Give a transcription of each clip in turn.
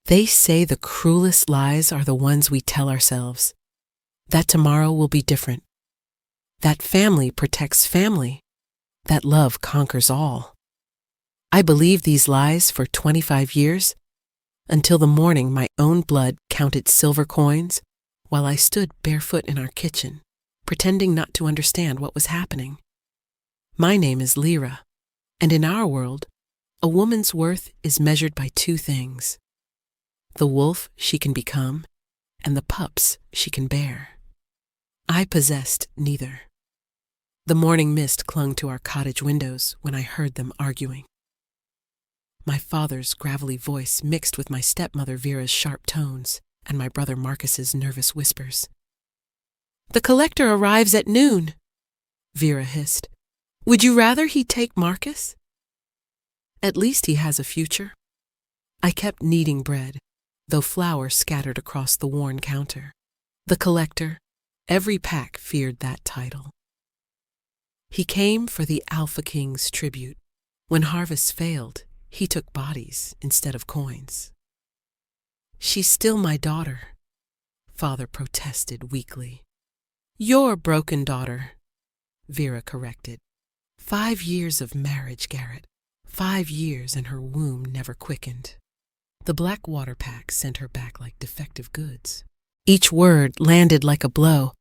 They say the cruelest lies are the ones we tell ourselves. That tomorrow will be different. That family protects family. That love conquers all. I believed these lies for 25 years, until the morning my own blood counted silver coins while I stood barefoot in our kitchen, pretending not to understand what was happening. My name is Lyra, and in our world, a woman's worth is measured by two things: the wolf she can become and the pups she can bear. I possessed neither. The morning mist clung to our cottage windows when I heard them arguing. My father's gravelly voice mixed with my stepmother Vera's sharp tones and my brother Marcus's nervous whispers. "The collector arrives at noon," Vera hissed. "Would you rather he take Marcus?" "At least he has a future." I kept kneading bread, though flour scattered across the worn counter. The collector, every pack feared that title. He came for the Alpha King's tribute. When harvests failed, he took bodies instead of coins. "She's still my daughter," Father protested weakly. "Your broken daughter," Vera corrected. 5 years of marriage, Garrett. 5 years and her womb never quickened. The black water pack sent her back like defective goods. Each word landed like a blow,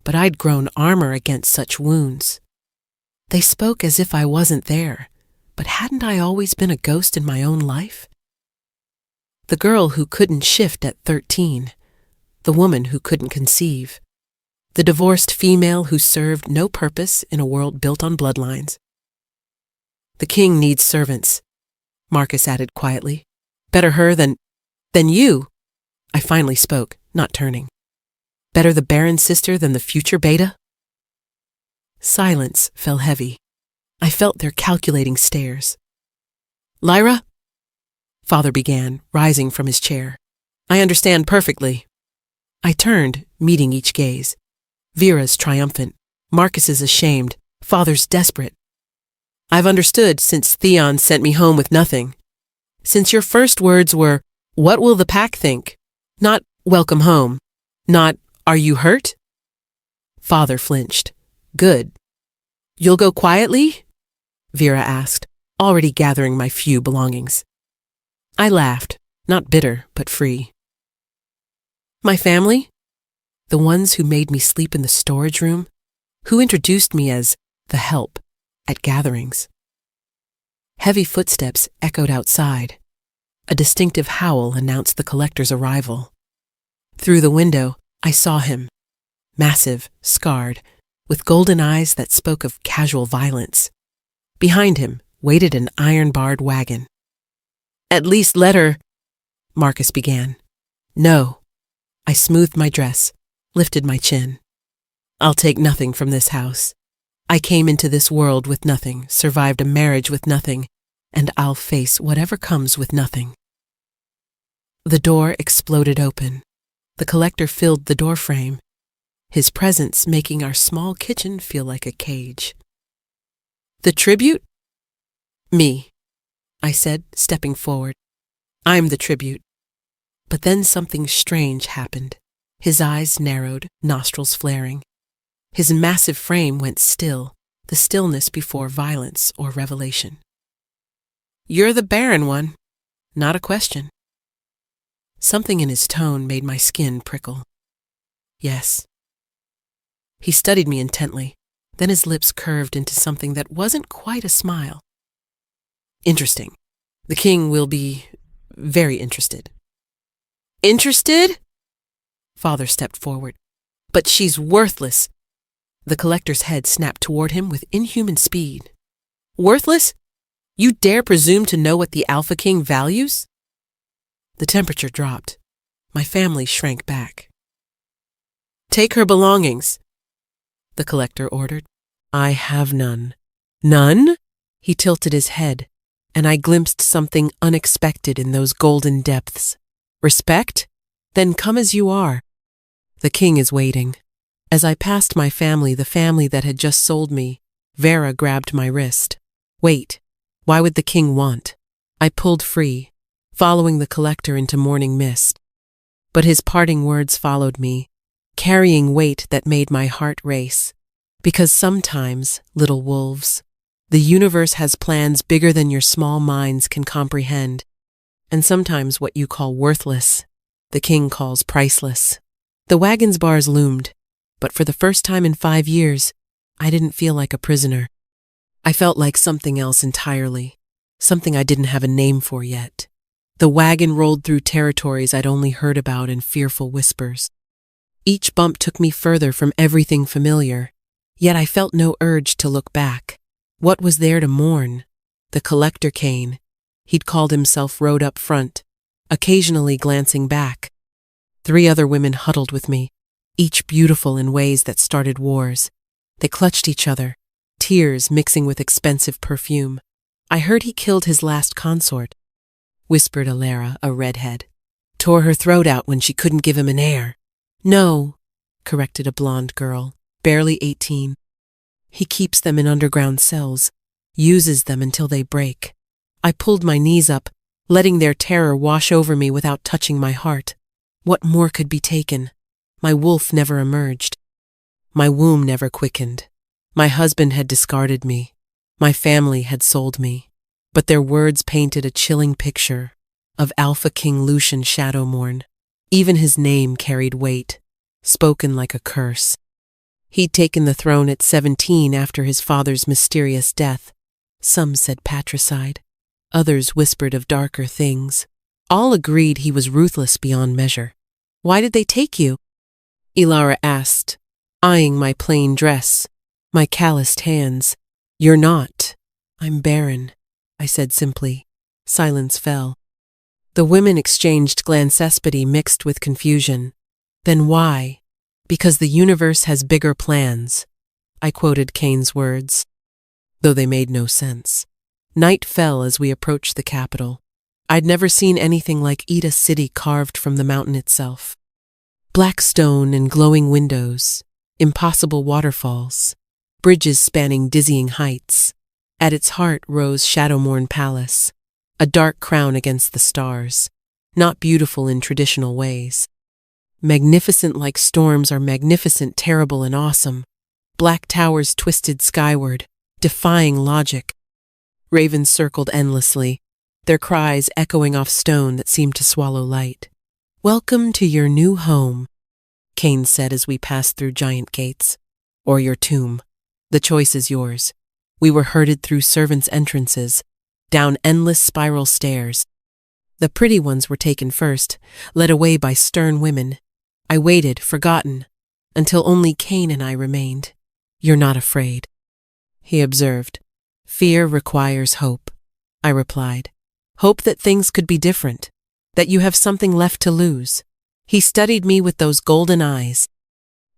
but I'd grown armor against such wounds. They spoke as if I wasn't there, but hadn't I always been a ghost in my own life? The girl who couldn't shift at 13, the woman who couldn't conceive, the divorced female who served no purpose in a world built on bloodlines. "The king needs servants," Marcus added quietly. "Better her than you," I finally spoke, not turning. "Better the Barren sister than the future Beta?" Silence fell heavy. I felt their calculating stares. "Lyra?" Father began, rising from his chair. "I understand perfectly." I turned, meeting each gaze. Vera's triumphant, Marcus's ashamed, Father's desperate. "I've understood since Theon sent me home with nothing. Since your first words were, 'What will the pack think?' Not 'welcome home,' not 'are you hurt?'" Father flinched. "Good. You'll go quietly?" Vera asked, already gathering my few belongings. I laughed, not bitter, but free. "My family? The ones who made me sleep in the storage room, who introduced me as the help at gatherings." Heavy footsteps echoed outside. A distinctive howl announced the collector's arrival. Through the window, I saw him, massive, scarred, with golden eyes that spoke of casual violence. Behind him waited an iron-barred wagon. "At least let her," Marcus began. "No." I smoothed my dress, lifted my chin. "I'll take nothing from this house. I came into this world with nothing, survived a marriage with nothing, and I'll face whatever comes with nothing." The door exploded open. The collector filled the doorframe, his presence making our small kitchen feel like a cage. "The tribute?" "Me," I said, stepping forward. "I'm the tribute." But then something strange happened. His eyes narrowed, nostrils flaring. His massive frame went still, the stillness before violence or revelation. "You're the barren one. Not a question." Something in his tone made my skin prickle. "Yes." He studied me intently, then his lips curved into something that wasn't quite a smile. "Interesting. The king will be very interested." "Interested?" Father stepped forward. "But she's worthless." The collector's head snapped toward him with inhuman speed. "Worthless? You dare presume to know what the Alpha King values?" The temperature dropped. My family shrank back. "Take her belongings," the collector ordered. "I have none." "None?" He tilted his head, and I glimpsed something unexpected in those golden depths. "Respect? Then come as you are. The king is waiting." As I passed my family, the family that had just sold me, Vera grabbed my wrist. "Wait. Why would the king want?" I pulled free, following the collector into morning mist. But his parting words followed me, carrying weight that made my heart race. Because sometimes, little wolves, the universe has plans bigger than your small minds can comprehend. And sometimes what you call worthless, the king calls priceless. The wagon's bars loomed, but for the first time in 5 years, I didn't feel like a prisoner. I felt like something else entirely, something I didn't have a name for yet. The wagon rolled through territories I'd only heard about in fearful whispers. Each bump took me further from everything familiar, yet I felt no urge to look back. What was there to mourn? The collector Kane. He'd called himself rode up front, occasionally glancing back. 3 other women huddled with me, each beautiful in ways that started wars. They clutched each other, tears mixing with expensive perfume. I heard he killed his last consort, whispered Alara, a redhead. Tore her throat out when she couldn't give him an heir. No, corrected a blonde girl, barely 18. He keeps them in underground cells, uses them until they break. I pulled my knees up, letting their terror wash over me without touching my heart. What more could be taken? My wolf never emerged. My womb never quickened. My husband had discarded me. My family had sold me. But their words painted a chilling picture of Alpha King Lucian Shadowmourne. Even his name carried weight, spoken like a curse. He'd taken the throne at 17 after his father's mysterious death. Some said patricide. Others whispered of darker things. All agreed he was ruthless beyond measure. Why did they take you? Alara asked, eyeing my plain dress, my calloused hands. You're not. I'm Barren, I said simply. Silence fell. The women exchanged glancespity mixed with confusion. Then why? Because the universe has bigger plans, I quoted Kane's words, though they made no sense. Night fell as we approached the capital. I'd never seen anything like Ida City carved from the mountain itself. Black stone and glowing windows, impossible waterfalls, bridges spanning dizzying heights. At its heart rose Shadowmourne Palace, a dark crown against the stars, not beautiful in traditional ways. Magnificent like storms are magnificent, terrible, and awesome. Black towers twisted skyward, defying logic. Ravens circled endlessly, their cries echoing off stone that seemed to swallow light. Welcome to your new home, Kane said as we passed through giant gates. Or your tomb. The choice is yours. We were herded through servants' entrances, down endless spiral stairs. The pretty ones were taken first, led away by stern women. I waited, forgotten, until only Kane and I remained. You're not afraid, he observed. Fear requires hope, I replied. Hope that things could be different, that you have something left to lose. He studied me with those golden eyes.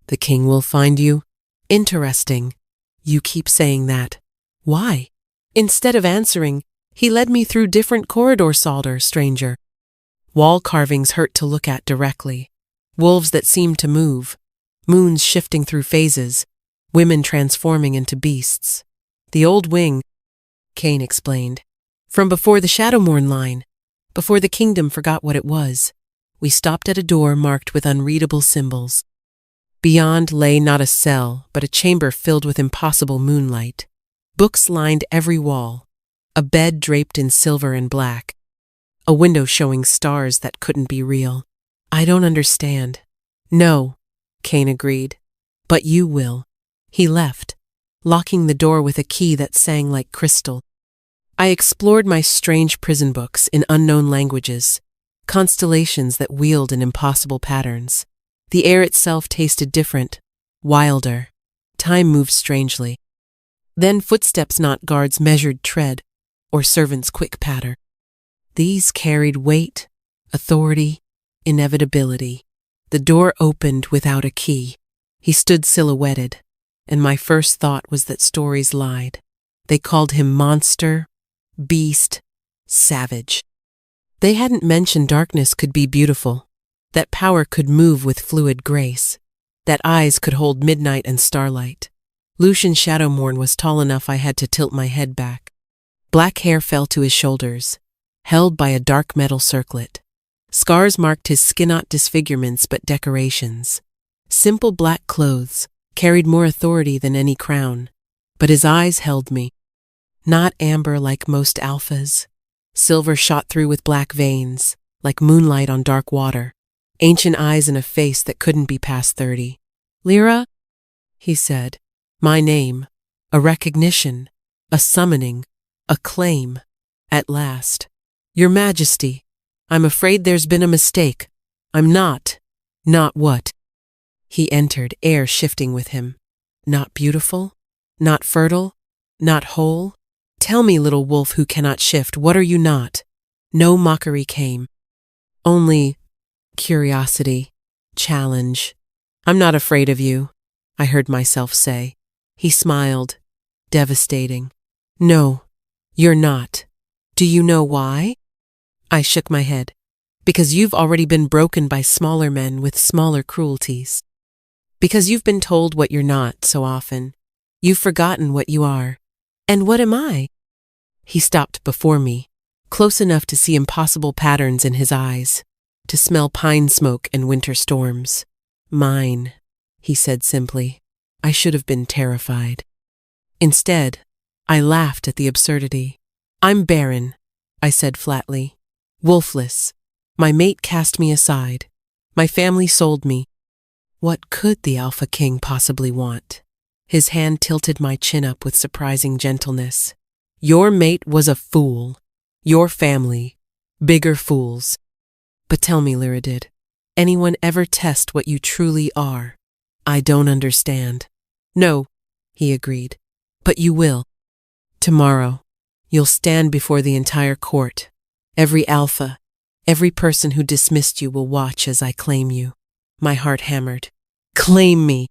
The king will find you. Interesting. You keep saying that. Why? Instead of answering, he led me through different corridors, stranger. Wall carvings hurt to look at directly. Wolves that seemed to move. Moons shifting through phases. Women transforming into beasts. The old wing, Kane explained. From before the Shadowmourne line. Before the kingdom forgot what it was. We stopped at a door marked with unreadable symbols. Beyond lay not a cell, but a chamber filled with impossible moonlight. Books lined every wall. A bed draped in silver and black. A window showing stars that couldn't be real. I don't understand. No, Kane agreed. But you will. He left, locking the door with a key that sang like crystal. I explored my strange prison books in unknown languages, constellations that wheeled in impossible patterns. The air itself tasted different, wilder. Time moved strangely. Then footsteps, not guards' measured tread, or servants' quick patter. These carried weight, authority, inevitability. The door opened without a key. He stood silhouetted, and my first thought was that stories lied. They called him monster, beast, savage. They hadn't mentioned darkness could be beautiful, that power could move with fluid grace, that eyes could hold midnight and starlight. Lucian Shadowmourne was tall enough I had to tilt my head back. Black hair fell to his shoulders, held by a dark metal circlet. Scars marked his skin-not disfigurements but decorations. Simple black clothes carried more authority than any crown, but his eyes held me. Not amber like most alphas. Silver shot through with black veins, like moonlight on dark water. Ancient eyes and a face that couldn't be past 30. "Lyra," he said. My name. A recognition. A summoning. A claim. At last. "Your Majesty, I'm afraid there's been a mistake. I'm not." "Not what?" He entered, air shifting with him. "Not beautiful? Not fertile? Not whole? Tell me, little wolf who cannot shift, what are you not?" No mockery came. Only curiosity, challenge. "I'm not afraid of you," I heard myself say. He smiled, devastating. "No, you're not. Do you know why?" I shook my head. "Because you've already been broken by smaller men with smaller cruelties. Because you've been told what you're not so often. You've forgotten what you are. And what am I?" He stopped before me, close enough to see impossible patterns in his eyes, to smell pine smoke and winter storms. "Mine," he said simply. I should have been terrified. Instead, I laughed at the absurdity. "I'm Barren," I said flatly. "Wolfless. My mate cast me aside. My family sold me. What could the Alpha King possibly want?" His hand tilted my chin up with surprising gentleness. "Your mate was a fool. Your family. Bigger fools. But tell me, Lyra, did anyone ever test what you truly are?" "I don't understand." "No," he agreed. "But you will. Tomorrow, you'll stand before the entire court. Every alpha, every person who dismissed you will watch as I claim you." My heart hammered. "Claim me!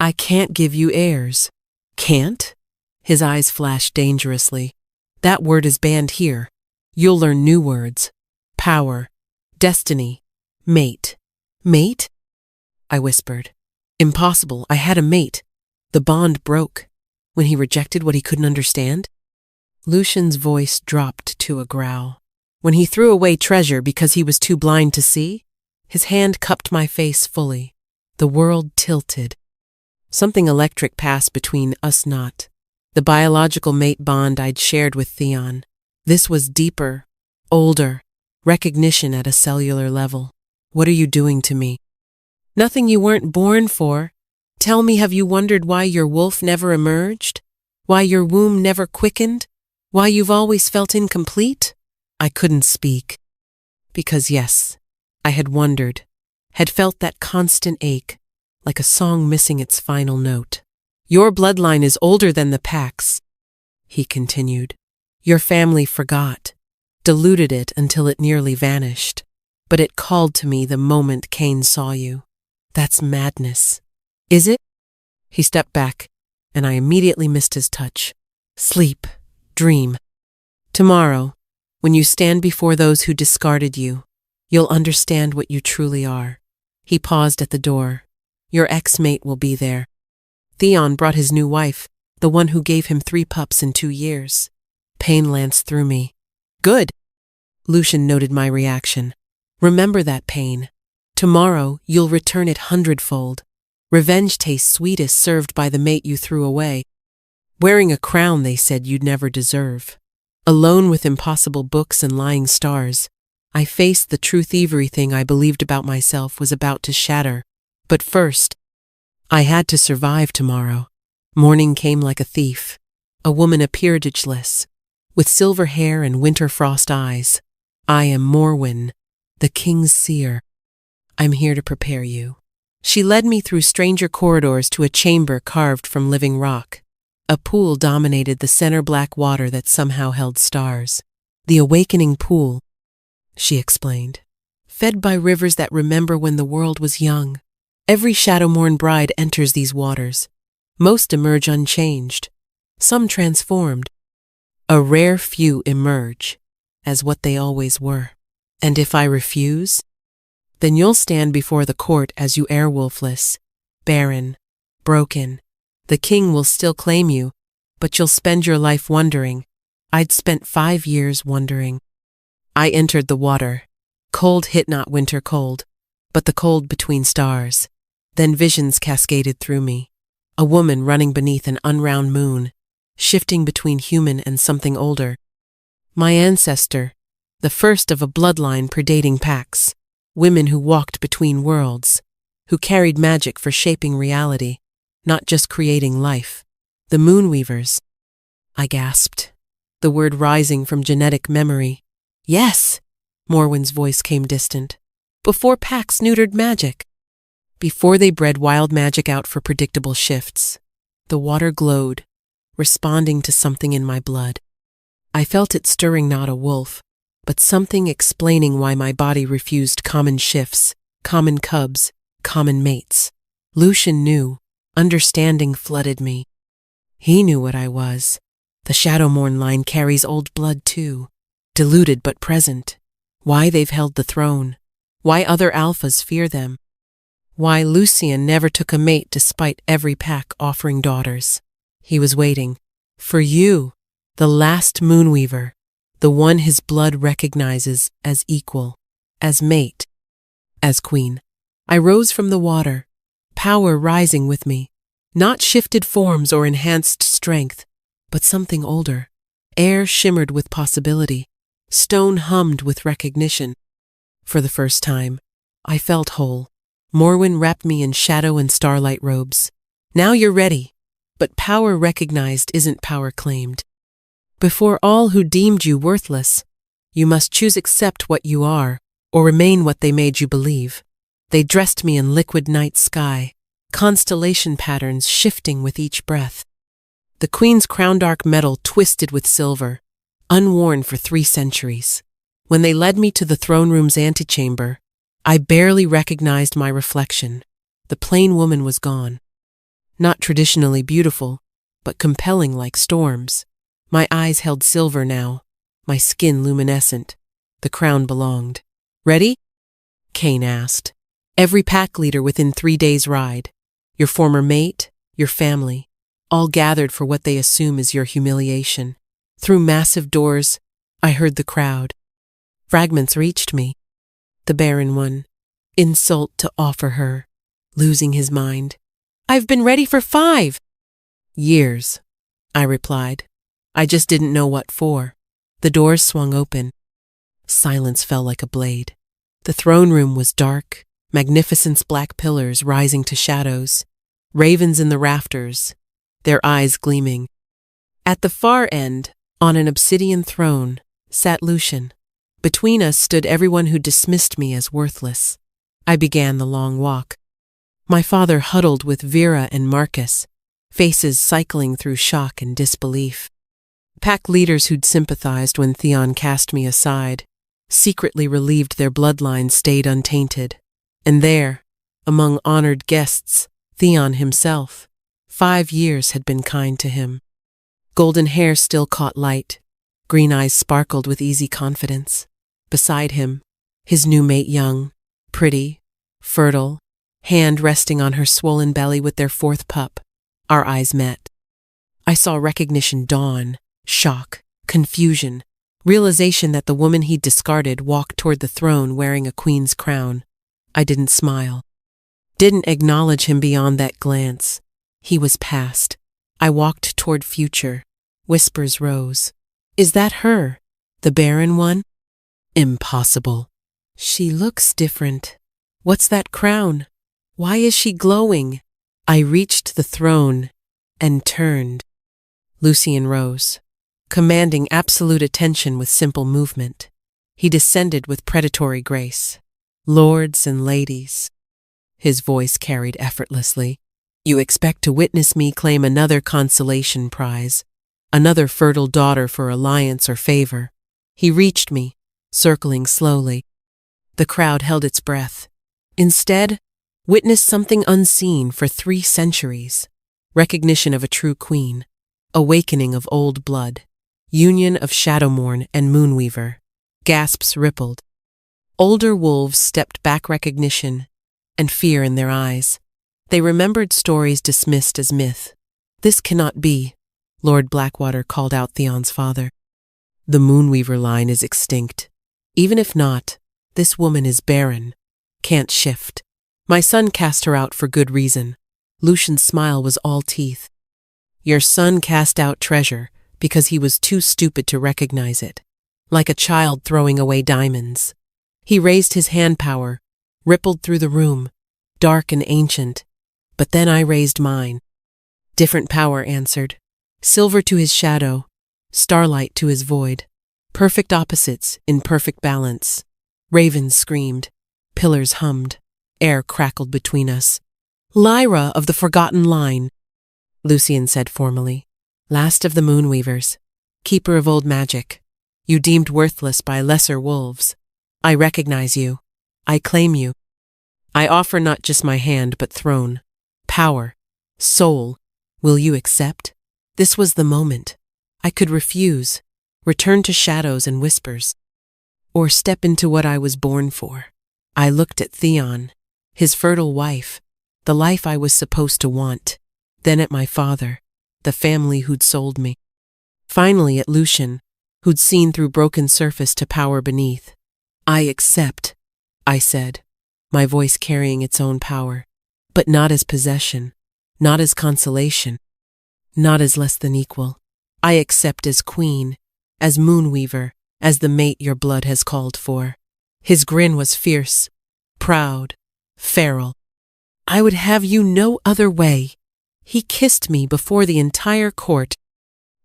I can't give you heirs." "Can't?" His eyes flashed dangerously. "That word is banned here. You'll learn new words. Power. Destiny. Mate." "Mate?" I whispered. "Impossible. I had a mate. The bond broke. When he rejected what he couldn't understand." Lucian's voice dropped to a growl. "When he threw away treasure because he was too blind to see?" His hand cupped my face fully. The world tilted. Something electric passed between us not. The biological mate bond I'd shared with Theon. This was deeper, older, recognition at a cellular level. "What are you doing to me?" "Nothing you weren't born for. Tell me, have you wondered why your wolf never emerged? Why your womb never quickened? Why you've always felt incomplete?" I couldn't speak. Because yes, I had wondered, had felt that constant ache, like a song missing its final note. "Your bloodline is older than the pack's," he continued. "Your family forgot, diluted it until it nearly vanished. But it called to me the moment Cain saw you. That's madness." "Is it?" He stepped back, and I immediately missed his touch. "Sleep, dream. Tomorrow, when you stand before those who discarded you, you'll understand what you truly are." He paused at the door. "Your ex-mate will be there. Theon brought his new wife, the one who gave him 3 pups in 2 years." Pain lanced through me. "Good." Lucian noted my reaction. "Remember that pain. Tomorrow, you'll return it 100-fold. Revenge tastes sweetest served by the mate you threw away. Wearing a crown they said you'd never deserve. Alone with impossible books and lying stars, I faced the truth everything I believed about myself was about to shatter. But first, I had to survive tomorrow. Morning came like a thief. A woman appeared ageless, with silver hair and winter frost eyes. "I am Morwen, the king's seer. I'm here to prepare you." She led me through stranger corridors to a chamber carved from living rock. A pool dominated the center black water that somehow held stars. "The awakening pool," she explained, "fed by rivers that remember when the world was young. Every shadow-morn bride enters these waters. Most emerge unchanged, some transformed. A rare few emerge as what they always were. And if I refuse, then you'll stand before the court as you werewolfless, barren, broken. The king will still claim you, but you'll spend your life wondering. I'd spent 5 years wondering." I entered the water. Cold hit not winter cold, but the cold between stars. Then visions cascaded through me. A woman running beneath an unround moon, shifting between human and something older. My ancestor, the first of a bloodline predating packs, women who walked between worlds, who carried magic for shaping reality, not just creating life. The Moonweavers. I gasped, the word rising from genetic memory. Yes, Morwen's voice came distant. Before packs neutered magic. Before they bred wild magic out for predictable shifts. The water glowed, responding to something in my blood. I felt it stirring not a wolf, but something explaining why my body refused common shifts, common cubs, common mates. Lucian knew. Understanding flooded me. He knew what I was. The Shadowmourne line carries old blood too, diluted but present. Why they've held the throne. Why other alphas fear them. Why Lucian never took a mate despite every pack offering daughters. He was waiting. For you, the last Moonweaver, the one his blood recognizes as equal, as mate, as queen. I rose from the water, power rising with me. Not shifted forms or enhanced strength, but something older. Air shimmered with possibility. Stone hummed with recognition. For the first time, I felt whole. Morwen wrapped me in shadow and starlight robes. Now you're ready. But power recognized isn't power claimed. Before all who deemed you worthless, you must choose accept what you are, or remain what they made you believe. They dressed me in liquid night sky, constellation patterns shifting with each breath. The Queen's crown dark metal twisted with silver, unworn for 3 centuries. When they led me to the throne room's antechamber, I barely recognized my reflection. The plain woman was gone. Not traditionally beautiful, but compelling like storms. My eyes held silver now, my skin luminescent. The crown belonged. Ready? Cain asked. Every pack leader within 3 days' ride. Your former mate, your family, all gathered for what they assume is your humiliation. Through massive doors, I heard the crowd. Fragments reached me. The Barren one. Insult to offer her. Losing his mind. I've been ready for 5 years, I replied. I just didn't know what for. The doors swung open. Silence fell like a blade. The throne room was dark, magnificent's black pillars rising to shadows, ravens in the rafters, their eyes gleaming. At the far end, on an obsidian throne, sat Lucian. Between us stood everyone who dismissed me as worthless. I began the long walk. My father huddled with Vera and Marcus, faces cycling through shock and disbelief. Pack leaders who'd sympathized when Theon cast me aside, secretly relieved their bloodline stayed untainted. And there, among honored guests, Theon himself. 5 years had been kind to him. Golden hair still caught light. Green eyes sparkled with easy confidence. Beside him, his new mate young, pretty, fertile, hand resting on her swollen belly with their 4th pup. Our eyes met. I saw recognition dawn, shock, confusion, realization that the woman he'd discarded walked toward the throne wearing a queen's crown. I didn't smile. Didn't acknowledge him beyond that glance. He was past. I walked toward future. Whispers rose. Is that her? The Barren one? Impossible. She looks different. What's that crown? Why is she glowing? I reached the throne and turned. Lucian rose, commanding absolute attention with simple movement. He descended with predatory grace. Lords and ladies. His voice carried effortlessly. You expect to witness me claim another consolation prize, another fertile daughter for alliance or favor. He reached me, circling slowly. The crowd held its breath. Instead, witnessed something unseen for 3 centuries. Recognition of a true queen. Awakening of old blood. Union of Shadowmourne and Moonweaver. Gasps rippled. Older wolves stepped back, recognition and fear in their eyes. They remembered stories dismissed as myth. This cannot be, Lord Blackwater called out Theon's father. The Moonweaver line is extinct. Even if not, this woman is barren, can't shift. My son cast her out for good reason. Lucian's smile was all teeth. Your son cast out treasure because he was too stupid to recognize it, like a child throwing away diamonds. He raised his hand power, rippled through the room, dark and ancient, but then I raised mine. Different power answered, silver to his shadow, starlight to his void, perfect opposites in perfect balance. Ravens screamed, pillars hummed, air crackled between us. Lyra of the forgotten line, Lucian said formally, last of the Moonweavers, keeper of old magic. You deemed worthless by lesser wolves. I recognize you. I claim you. I offer not just my hand but throne, power, soul. Will you accept? This was the moment. I could refuse, return to shadows and whispers, or step into what I was born for. I looked at Theon, his fertile wife, the life I was supposed to want, then at my father, the family who'd sold me. Finally at Lucian, who'd seen through broken surface to power beneath. I accept, I said, my voice carrying its own power, but not as possession, not as consolation, not as less than equal. I accept as queen, as Moonweaver, as the mate your blood has called for. His grin was fierce, proud, feral. I would have you no other way. He kissed me before the entire court.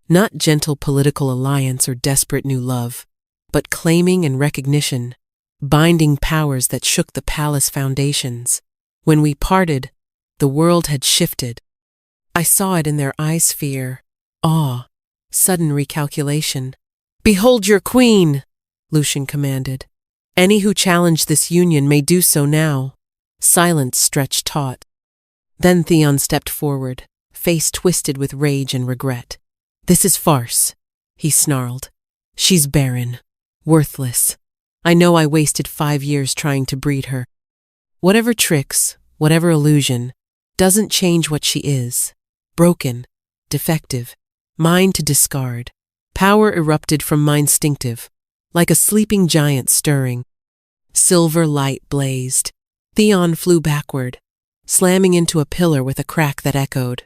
Not gentle political alliance or desperate new love, but claiming and recognition, binding powers that shook the palace foundations. When we parted, the world had shifted. I saw it in their eyes, fear, awe, sudden recalculation. Behold your queen, Lucian commanded. Any who challenge this union may do so now. Silence stretched taut. Then Theon stepped forward, face twisted with rage and regret. This is farce, he snarled. She's barren, worthless. I know I wasted 5 years trying to breed her. Whatever tricks, whatever illusion, doesn't change what she is. Broken, defective, mine to discard. Power erupted from my instinctive, like a sleeping giant stirring. Silver light blazed. Theon flew backward, slamming into a pillar with a crack that echoed.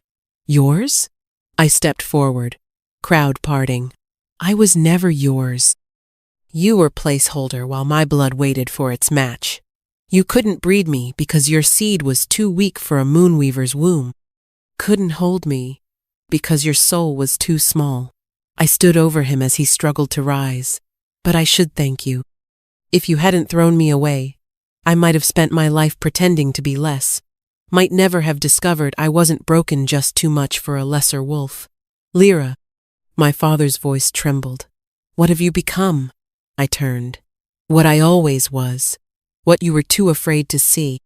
Yours? I stepped forward, crowd parting. I was never yours. You were placeholder while my blood waited for its match. You couldn't breed me because your seed was too weak for a Moonweaver's womb. Couldn't hold me because your soul was too small. I stood over him as he struggled to rise. But I should thank you. If you hadn't thrown me away, I might have spent my life pretending to be less. Might never have discovered I wasn't broken just too much for a lesser wolf. Lyra, my father's voice trembled. What have you become? I turned. What I always was. What you were too afraid to see.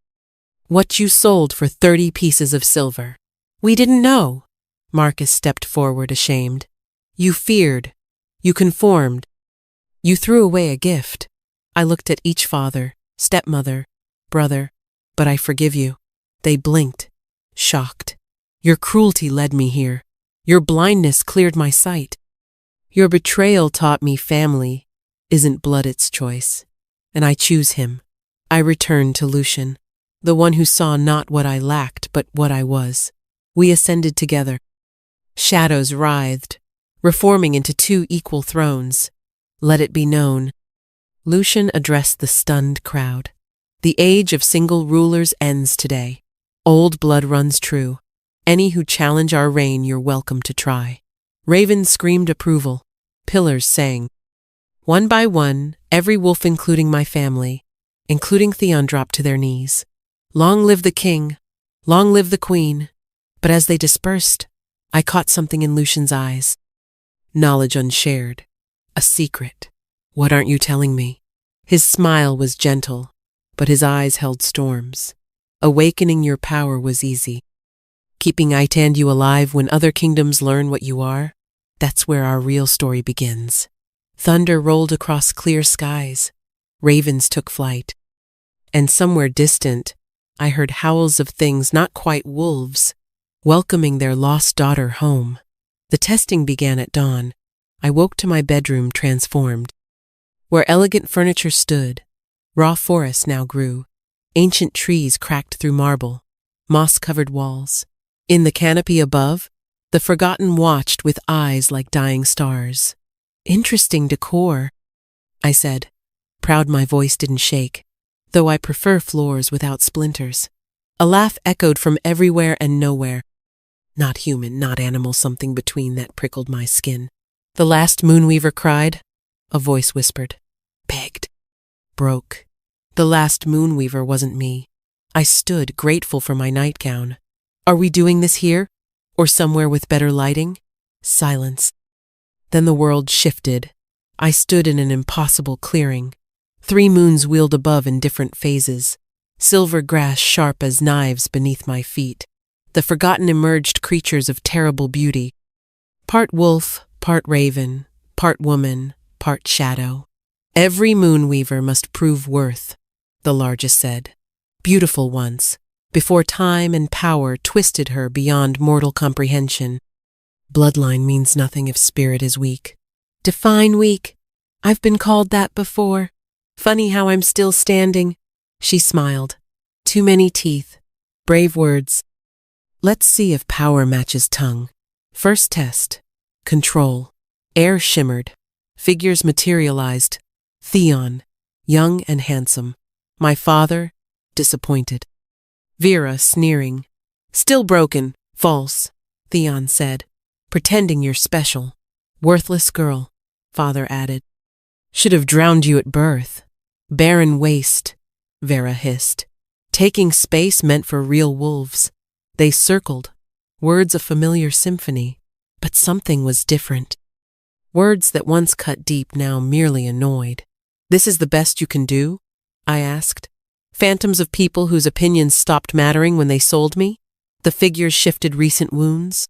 What you sold for 30 pieces of silver. We didn't know. Marcus stepped forward ashamed. You feared. You conformed. You threw away a gift. I looked at each father, stepmother, brother, but I forgive you. They blinked, shocked. Your cruelty led me here. Your blindness cleared my sight. Your betrayal taught me family isn't blood its choice, and I choose him. I returned to Lucian, the one who saw not what I lacked but what I was. We ascended together. Shadows writhed, reforming into 2 equal thrones. Let it be known. Lucian addressed the stunned crowd. The age of single rulers ends today. Old blood runs true. Any who challenge our reign you're welcome to try. Ravens screamed approval. Pillars sang. One by one, every wolf including my family, including Theon, dropped to their knees. Long live the king. Long live the queen. But as they dispersed, I caught something in Lucian's eyes. Knowledge unshared. A secret. What aren't you telling me? His smile was gentle, but his eyes held storms. Awakening your power was easy. Keeping Itand you alive when other kingdoms learn what you are, that's where our real story begins. Thunder rolled across clear skies. Ravens took flight. And somewhere distant, I heard howls of things not quite wolves, welcoming their lost daughter home. The testing began at dawn. I woke to my bedroom transformed. Where elegant furniture stood, raw forest now grew. Ancient trees cracked through marble, moss-covered walls. In the canopy above, the Forgotten watched with eyes like dying stars. Interesting decor, I said, proud my voice didn't shake, though I prefer floors without splinters. A laugh echoed from everywhere and nowhere. Not human, not animal, something between that prickled my skin. The last Moonweaver cried, a voice whispered, begged, broke. The last Moonweaver wasn't me. I stood grateful for my nightgown. Are we doing this here? Or somewhere with better lighting? Silence. Then the world shifted. I stood in an impossible clearing. 3 moons wheeled above in different phases. Silver grass sharp as knives beneath my feet. The Forgotten emerged creatures of terrible beauty. Part wolf, part raven, part woman, part shadow. Every Moonweaver must prove worth, the largest said. Beautiful once, before time and power twisted her beyond mortal comprehension. Bloodline means nothing if spirit is weak. Define weak. I've been called that before. Funny how I'm still standing. She smiled. Too many teeth. Brave words. Let's see if power matches tongue. First test. Control. Air shimmered. Figures materialized. Theon, young and handsome. My father, disappointed. Vera, sneering. Still broken, false, Theon said. Pretending you're special. Worthless girl, father added. Should have drowned you at birth. Barren waste, Vera hissed. Taking space meant for real wolves. They circled, words a familiar symphony, but something was different. Words that once cut deep now merely annoyed. This is the best you can do? I asked. Phantoms of people whose opinions stopped mattering when they sold me? The figures shifted recent wounds?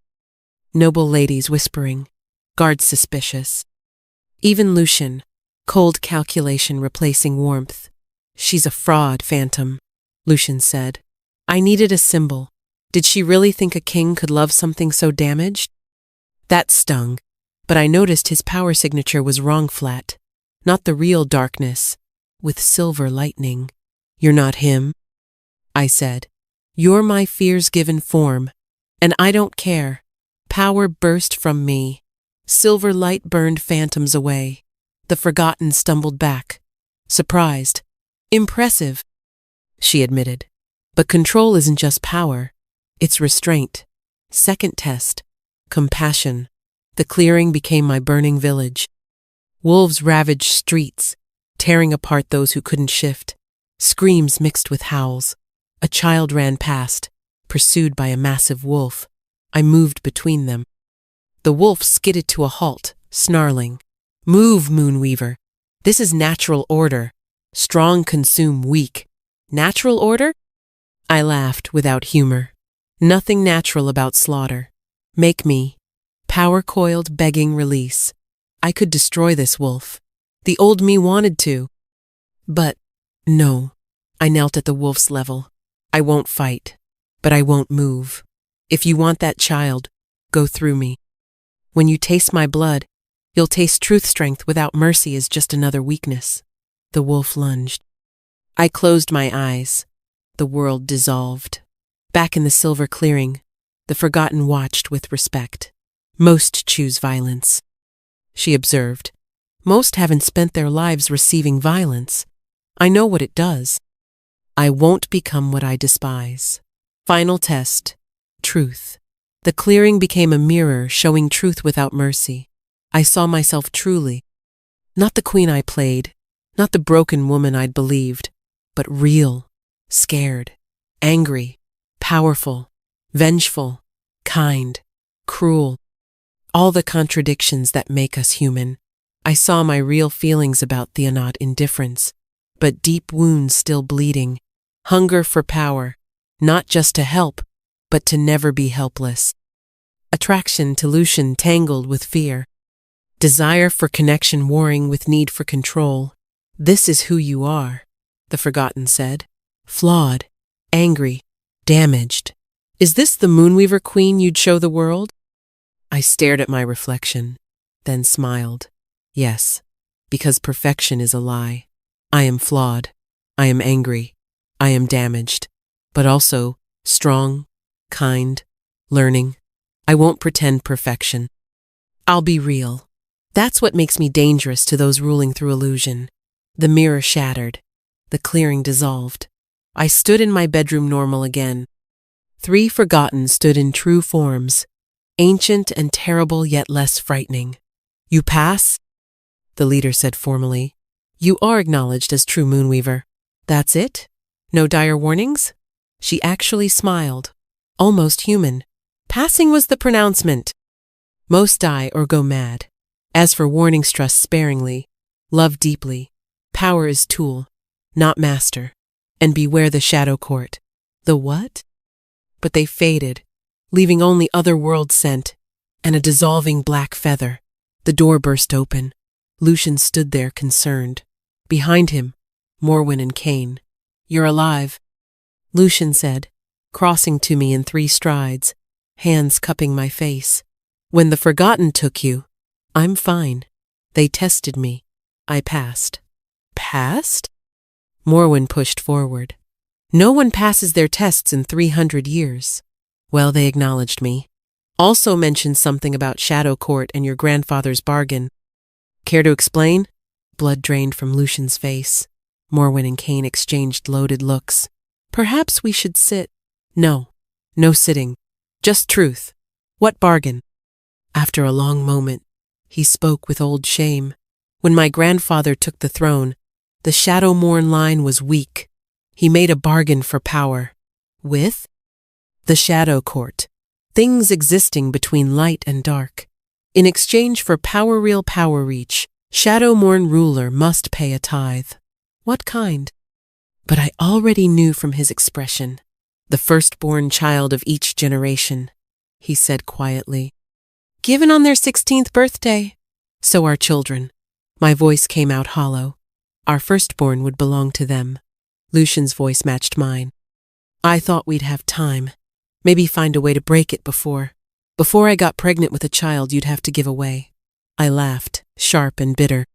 Noble ladies whispering, guards suspicious. Even Lucian, cold calculation replacing warmth. She's a fraud, Phantom, Lucian said. I needed a symbol. Did she really think a king could love something so damaged? That stung, but I noticed his power signature was wrong flat. Not the real darkness, with silver lightning. You're not him, I said. You're my fear's given form, and I don't care. Power burst from me. Silver light burned phantoms away. The Forgotten stumbled back, surprised. Impressive, she admitted. But control isn't just power, it's restraint. Second test, compassion. The clearing became my burning village. Wolves ravaged streets, tearing apart those who couldn't shift. Screams mixed with howls. A child ran past, pursued by a massive wolf. I moved between them. The wolf skidded to a halt, snarling. Move, Moonweaver. This is natural order. Strong consume weak. Natural order? I laughed without humor. Nothing natural about slaughter. Make me. Power coiled, begging release. I could destroy this wolf. The old me wanted to. But no. I knelt at the wolf's level. I won't fight, but I won't move. If you want that child, go through me. When you taste my blood, you'll taste truth. Strength without mercy is just another weakness. The wolf lunged. I closed my eyes. The world dissolved. Back in the silver clearing, the Forgotten watched with respect. Most choose violence, she observed. Most haven't spent their lives receiving violence. I know what it does. I won't become what I despise. Final test. Truth. The clearing became a mirror showing truth without mercy. I saw myself truly. Not the queen I played, not the broken woman I'd believed, but real, scared, angry, powerful, vengeful, kind, cruel. All the contradictions that make us human. I saw my real feelings about Theonot indifference, but deep wounds still bleeding. Hunger for power, not just to help, but to never be helpless. Attraction to Lucian tangled with fear. Desire for connection warring with need for control. This is who you are, the Forgotten said. Flawed, angry, damaged. Is this the Moonweaver queen you'd show the world? I stared at my reflection, then smiled. Yes, because perfection is a lie. I am flawed. I am angry. I am damaged. But also strong, kind, learning. I won't pretend perfection. I'll be real. That's what makes me dangerous to those ruling through illusion. The mirror shattered. The clearing dissolved. I stood in my bedroom normal again. 3 forgotten stood in true forms, ancient and terrible yet less frightening. You pass? The leader said formally. You are acknowledged as true Moonweaver. That's it? No dire warnings? She actually smiled. Almost human. Passing was the pronouncement. Most die or go mad. As for warnings, trust sparingly. Love deeply. Power is tool, not master. And beware the shadow court. The what? But they faded, leaving only otherworld scent and a dissolving black feather. The door burst open. Lucian stood there concerned. Behind him, Morwen and Kane. You're alive, Lucian said, crossing to me in 3 strides, hands cupping my face. When the Forgotten took you, I'm fine. They tested me. I passed. Passed? Morwen pushed forward. No one passes their tests in 300 years. Well, they acknowledged me. Also mentioned something about Shadow Court and your grandfather's bargain. Care to explain? Blood drained from Lucian's face. Morwen and Kane exchanged loaded looks. Perhaps we should sit. No. No sitting. Just truth. What bargain? After a long moment, he spoke with old shame. When my grandfather took the throne, the Shadowmourne line was weak. He made a bargain for power. With? The Shadow Court. Things existing between light and dark. In exchange for real power reach, Shadowmourne ruler must pay a tithe. What kind? But I already knew from his expression. The firstborn child of each generation, he said quietly. Given on their 16th birthday. So our children. My voice came out hollow. Our firstborn would belong to them. Lucian's voice matched mine. I thought we'd have time. Maybe find a way to break it before I got pregnant with a child you'd have to give away. I laughed, sharp and bitter.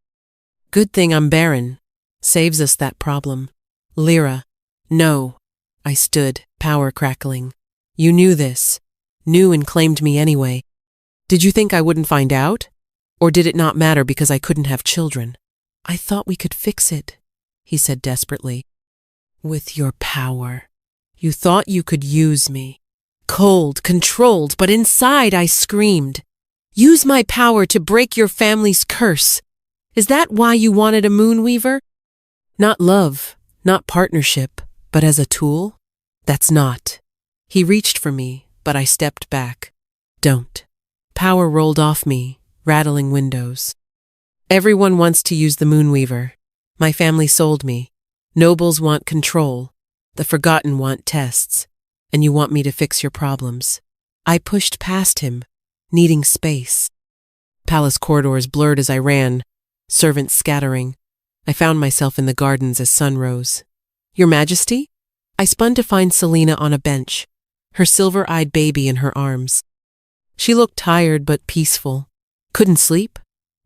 Good thing I'm Barren. Saves us that problem. Lyra. No. I stood, power crackling. You knew this. Knew and claimed me anyway. Did you think I wouldn't find out? Or did it not matter because I couldn't have children? I thought we could fix it, he said desperately. With your power. You thought you could use me. Cold, controlled, but inside I screamed. Use my power to break your family's curse. Is that why you wanted a Moonweaver? Not love, not partnership, but as a tool? That's not. He reached for me, but I stepped back. Don't. Power rolled off me, rattling windows. Everyone wants to use the Moonweaver. My family sold me. Nobles want control. The Forgotten want tests. And you want me to fix your problems. I pushed past him, needing space. Palace corridors blurred as I ran, servants scattering. I found myself in the gardens as sun rose. Your Majesty? I spun to find Selena on a bench, her silver-eyed baby in her arms. She looked tired but peaceful. Couldn't sleep?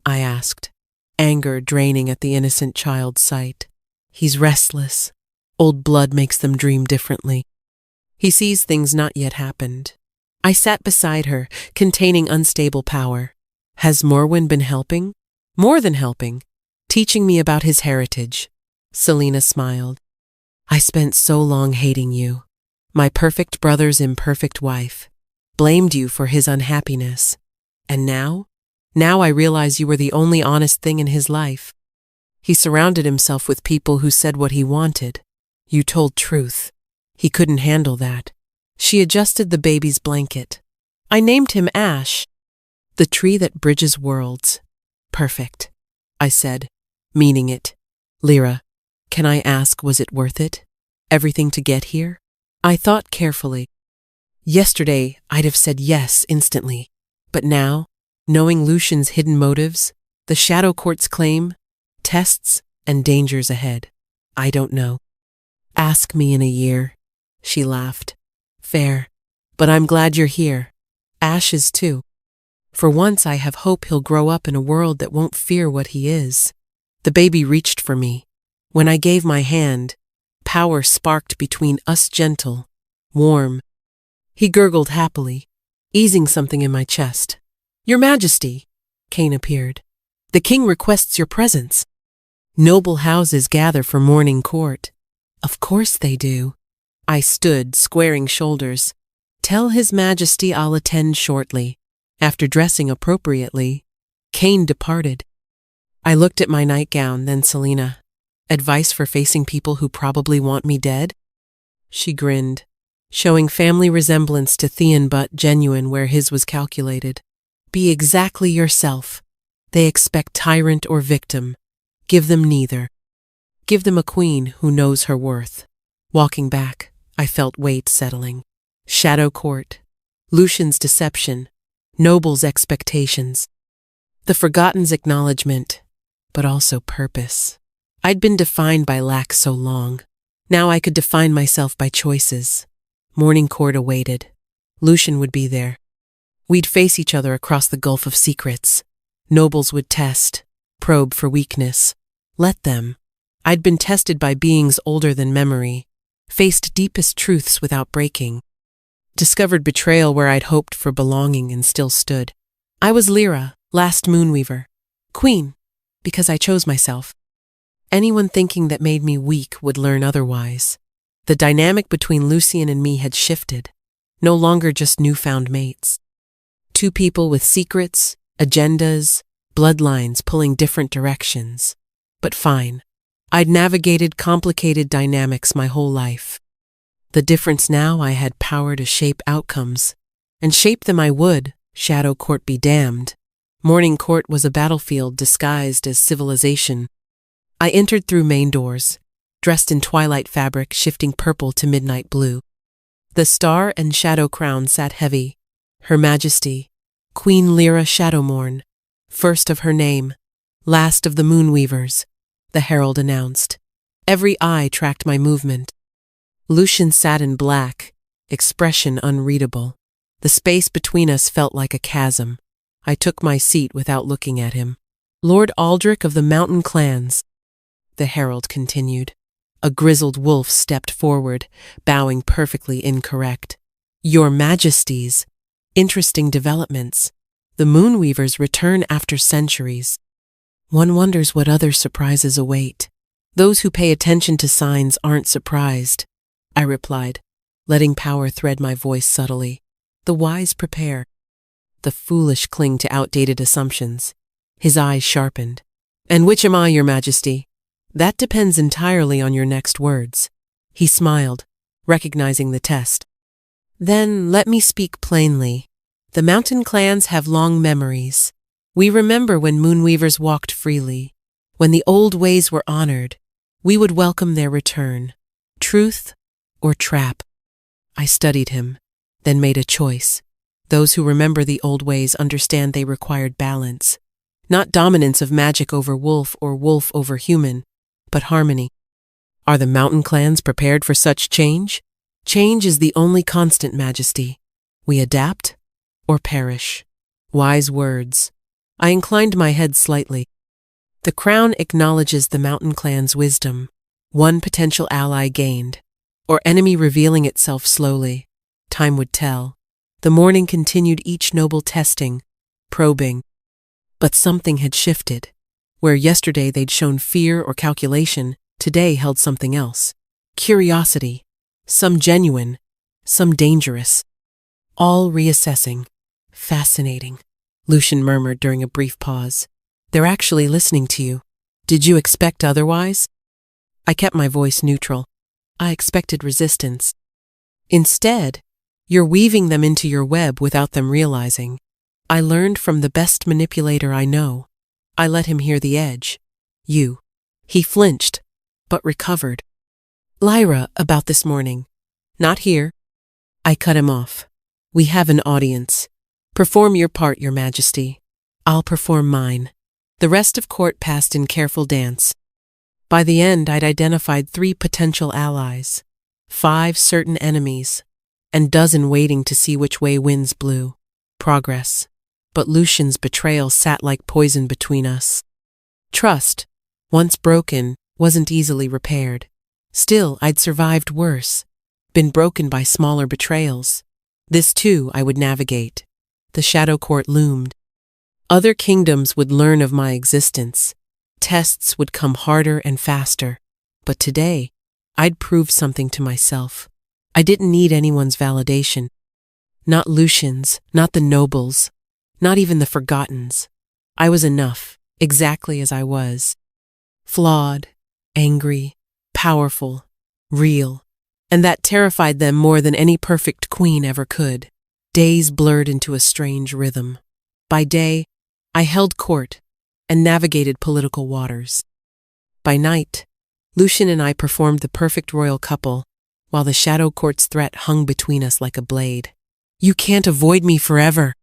I asked, anger draining at the innocent child's sight. He's restless. Old blood makes them dream differently. He sees things not yet happened. I sat beside her, containing unstable power. Has Morwen been helping? More than helping. Teaching me about his heritage. Selena smiled. I spent so long hating you. My perfect brother's imperfect wife. Blamed you for his unhappiness. And now? Now I realize you were the only honest thing in his life. He surrounded himself with people who said what he wanted. You told truth. He couldn't handle that. She adjusted the baby's blanket. I named him Ash. The tree that bridges worlds. Perfect, I said, meaning it. Lyra, can I ask, was it worth it? Everything to get here? I thought carefully. Yesterday, I'd have said yes instantly. But now, knowing Lucian's hidden motives, the Shadow Court's claim, tests, and dangers ahead, I don't know. Ask me in a year. She laughed. Fair. But I'm glad you're here. Ash is too. For once I have hope he'll grow up in a world that won't fear what he is. The baby reached for me. When I gave my hand, power sparked between us, gentle, warm. He gurgled happily, easing something in my chest. Your Majesty, Cain appeared. The king requests your presence. Noble houses gather for morning court. Of course they do. I stood, squaring shoulders. Tell His Majesty I'll attend shortly. After dressing appropriately, Cain departed. I looked at my nightgown, then Selena. Advice for facing people who probably want me dead? She grinned, showing family resemblance to Theon but genuine where his was calculated. Be exactly yourself. They expect tyrant or victim. Give them neither. Give them a queen who knows her worth. Walking back, I felt weight settling. Shadow court, Lucian's deception, Noble's expectations. The Forgotten's acknowledgement, but also purpose. I'd been defined by lack so long. Now I could define myself by choices. Morning court awaited. Lucian would be there. We'd face each other across the gulf of secrets. Nobles would test, probe for weakness. Let them. I'd been tested by beings older than memory, faced deepest truths without breaking. Discovered betrayal where I'd hoped for belonging and still stood. I was Lyra, last Moonweaver. Queen, because I chose myself. Anyone thinking that made me weak would learn otherwise. The dynamic between Lucian and me had shifted. No longer just newfound mates. Two people with secrets, agendas, bloodlines pulling different directions. But fine. I'd navigated complicated dynamics my whole life. The difference now, I had power to shape outcomes. And shape them I would, Shadow Court be damned. Morning Court was a battlefield disguised as civilization. I entered through main doors, dressed in twilight fabric shifting purple to midnight blue. The star and shadow crown sat heavy. Her Majesty, Queen Lyra Shadowmourne, first of her name, last of the Moonweavers, the herald announced. Every eye tracked my movement. Lucian sat in black, expression unreadable. The space between us felt like a chasm. I took my seat without looking at him. Lord Aldrich of the Mountain Clans, the herald continued. A grizzled wolf stepped forward, bowing perfectly incorrect. Your Majesties, interesting developments. The Moonweavers return after centuries. One wonders what other surprises await. Those who pay attention to signs aren't surprised, I replied, letting power thread my voice subtly. The wise prepare. The foolish cling to outdated assumptions. His eyes sharpened. And which am I, Your Majesty? That depends entirely on your next words. He smiled, recognizing the test. Then let me speak plainly. The mountain clans have long memories. We remember when Moonweavers walked freely. When the old ways were honored, we would welcome their return. Truth or trap? I studied him, then made a choice. Those who remember the old ways understand they required balance. Not dominance of magic over wolf or wolf over human, but harmony. Are the mountain clans prepared for such change? Change is the only constant, Majesty. We adapt or perish. Wise words. I inclined my head slightly. The crown acknowledges the mountain clan's wisdom. One potential ally gained, or enemy revealing itself slowly. Time would tell. The morning continued, each noble testing, probing. But something had shifted. Where yesterday they'd shown fear or calculation, today held something else. Curiosity. Some genuine, some dangerous. All reassessing. Fascinating, Lucian murmured during a brief pause. They're actually listening to you. Did you expect otherwise? I kept my voice neutral. I expected resistance. Instead, you're weaving them into your web without them realizing. I learned from the best manipulator I know. I let him hear the edge. You. He flinched, but recovered. Lyra, about this morning. Not here. I cut him off. We have an audience. Perform your part, Your Majesty. I'll perform mine. The rest of court passed in careful dance. By the end, I'd identified 3 potential allies, 5 certain enemies, and dozen waiting to see which way winds blew. Progress. But Lucian's betrayal sat like poison between us. Trust, once broken, wasn't easily repaired. Still, I'd survived worse, been broken by smaller betrayals. This too I would navigate. The Shadow Court loomed. Other kingdoms would learn of my existence. Tests would come harder and faster. But today, I'd prove something to myself. I didn't need anyone's validation. Not Lucian's, not the nobles, not even the Forgottens. I was enough, exactly as I was. Flawed, angry, powerful, real. And that terrified them more than any perfect queen ever could. Days blurred into a strange rhythm. By day, I held court and navigated political waters. By night, Lucian and I performed the perfect royal couple, while the Shadow Court's threat hung between us like a blade. "You can't avoid me forever,"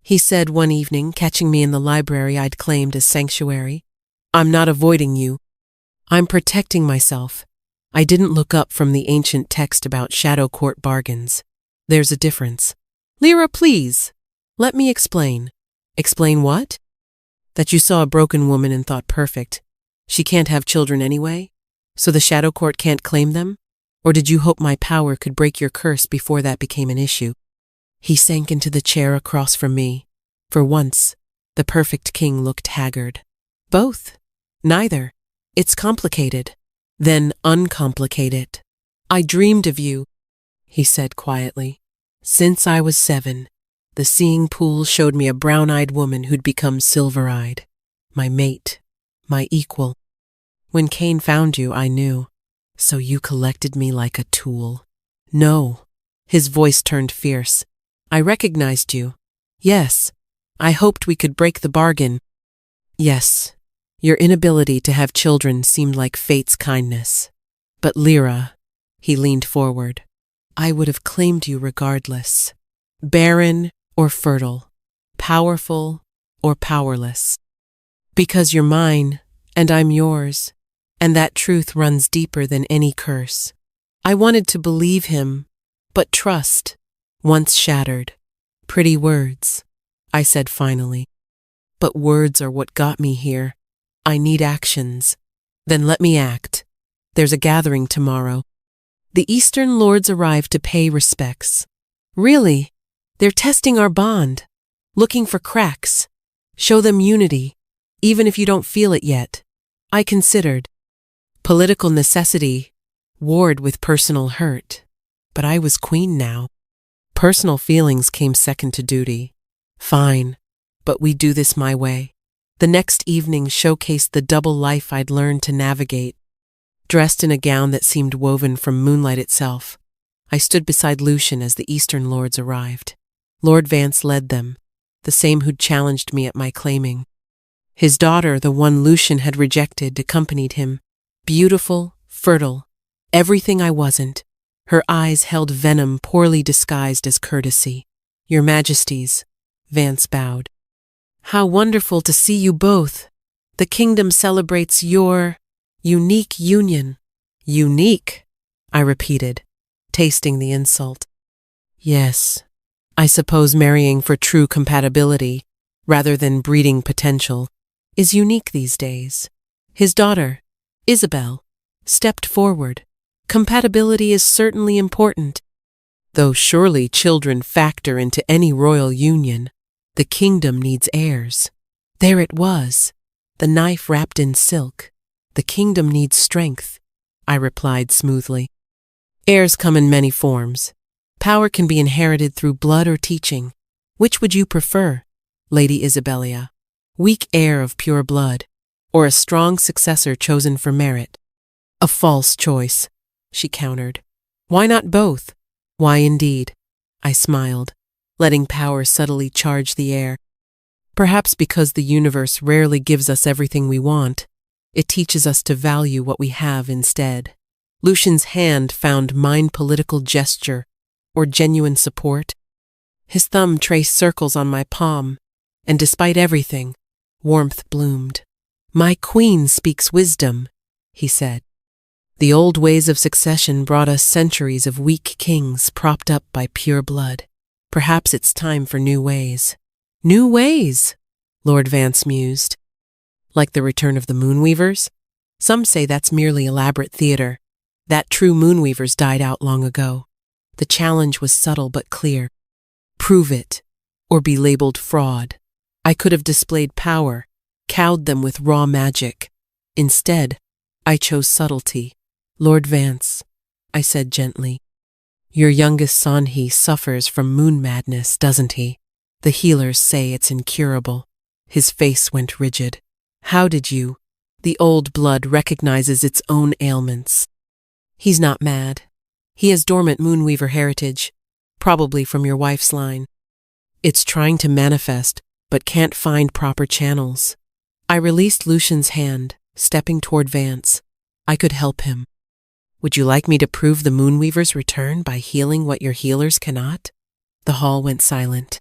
he said one evening, catching me in the library I'd claimed as sanctuary. "I'm not avoiding you. I'm protecting myself." I didn't look up from the ancient text about Shadow Court bargains. There's a difference. "Lyra, please, let me explain." "Explain what?" "That you saw a broken woman and thought, perfect. She can't have children anyway, so the Shadow Court can't claim them? Or did you hope my power could break your curse before that became an issue?" He sank into the chair across from me. For once, the perfect king looked haggard. "Both. Neither. It's complicated. Then uncomplicate it. I dreamed of you," he said quietly. "Since I was 7, the seeing pool showed me a brown-eyed woman who'd become silver-eyed. My mate, my equal. When Cain found you, I knew. So you collected me like a tool." "No." His voice turned fierce. "I recognized you. Yes, I hoped we could break the bargain. Yes, your inability to have children seemed like fate's kindness. But Lyra," he leaned forward, "I would have claimed you regardless. Barren or fertile, powerful or powerless. Because you're mine, and I'm yours, and that truth runs deeper than any curse." I wanted to believe him, but trust, once shattered. "Pretty words," I said finally. "But words are what got me here. I need actions." "Then let me act. There's a gathering tomorrow." The Eastern Lords arrive to pay respects. "Really? They're testing our bond, looking for cracks. Show them unity, even if you don't feel it yet." I considered. Political necessity warred with personal hurt. But I was queen now. Personal feelings came second to duty. "Fine, but we do this my way." The next evening showcased the double life I'd learned to navigate. Dressed in a gown that seemed woven from moonlight itself, I stood beside Lucian as the Eastern Lords arrived. Lord Vance led them, the same who'd challenged me at my claiming. His daughter, the one Lucian had rejected, accompanied him. Beautiful, fertile, everything I wasn't. Her eyes held venom poorly disguised as courtesy. "Your Majesties," Vance bowed. "How wonderful to see you both. The kingdom celebrates your unique union." "Unique," I repeated, tasting the insult. "Yes, I suppose marrying for true compatibility, rather than breeding potential, is unique these days." His daughter, Isabel, stepped forward. "Compatibility is certainly important, though surely children factor into any royal union. The kingdom needs heirs." There it was, the knife wrapped in silk. "The kingdom needs strength," I replied smoothly. "Heirs come in many forms. Power can be inherited through blood or teaching. Which would you prefer, Lady Isabelia? Weak heir of pure blood, or a strong successor chosen for merit?" "A false choice," she countered. "Why not both?" "Why indeed?" I smiled, letting power subtly charge the air. "Perhaps because the universe rarely gives us everything we want. It teaches us to value what we have instead." Lucian's hand found mine political gesture, or genuine support. His thumb traced circles on my palm, and despite everything, warmth bloomed. "My queen speaks wisdom," he said. "The old ways of succession brought us centuries of weak kings propped up by pure blood. Perhaps it's time for new ways." "New ways," Lord Vance mused. "Like the return of the Moonweavers?" Some say that's merely elaborate theater, that true Moonweavers died out long ago. The challenge was subtle but clear. Prove it, or be labeled fraud. I could have displayed power, cowed them with raw magic. Instead, I chose subtlety. Lord Vance, I said gently, your youngest son, he suffers from moon madness, doesn't he? The healers say it's incurable. His face went rigid. How did you? The old blood recognizes its own ailments. He's not mad. He has dormant Moonweaver heritage, probably from your wife's line. It's trying to manifest, but can't find proper channels. I released Lucian's hand, stepping toward Vance. I could help him. Would you like me to prove the Moonweaver's return by healing what your healers cannot? The hall went silent.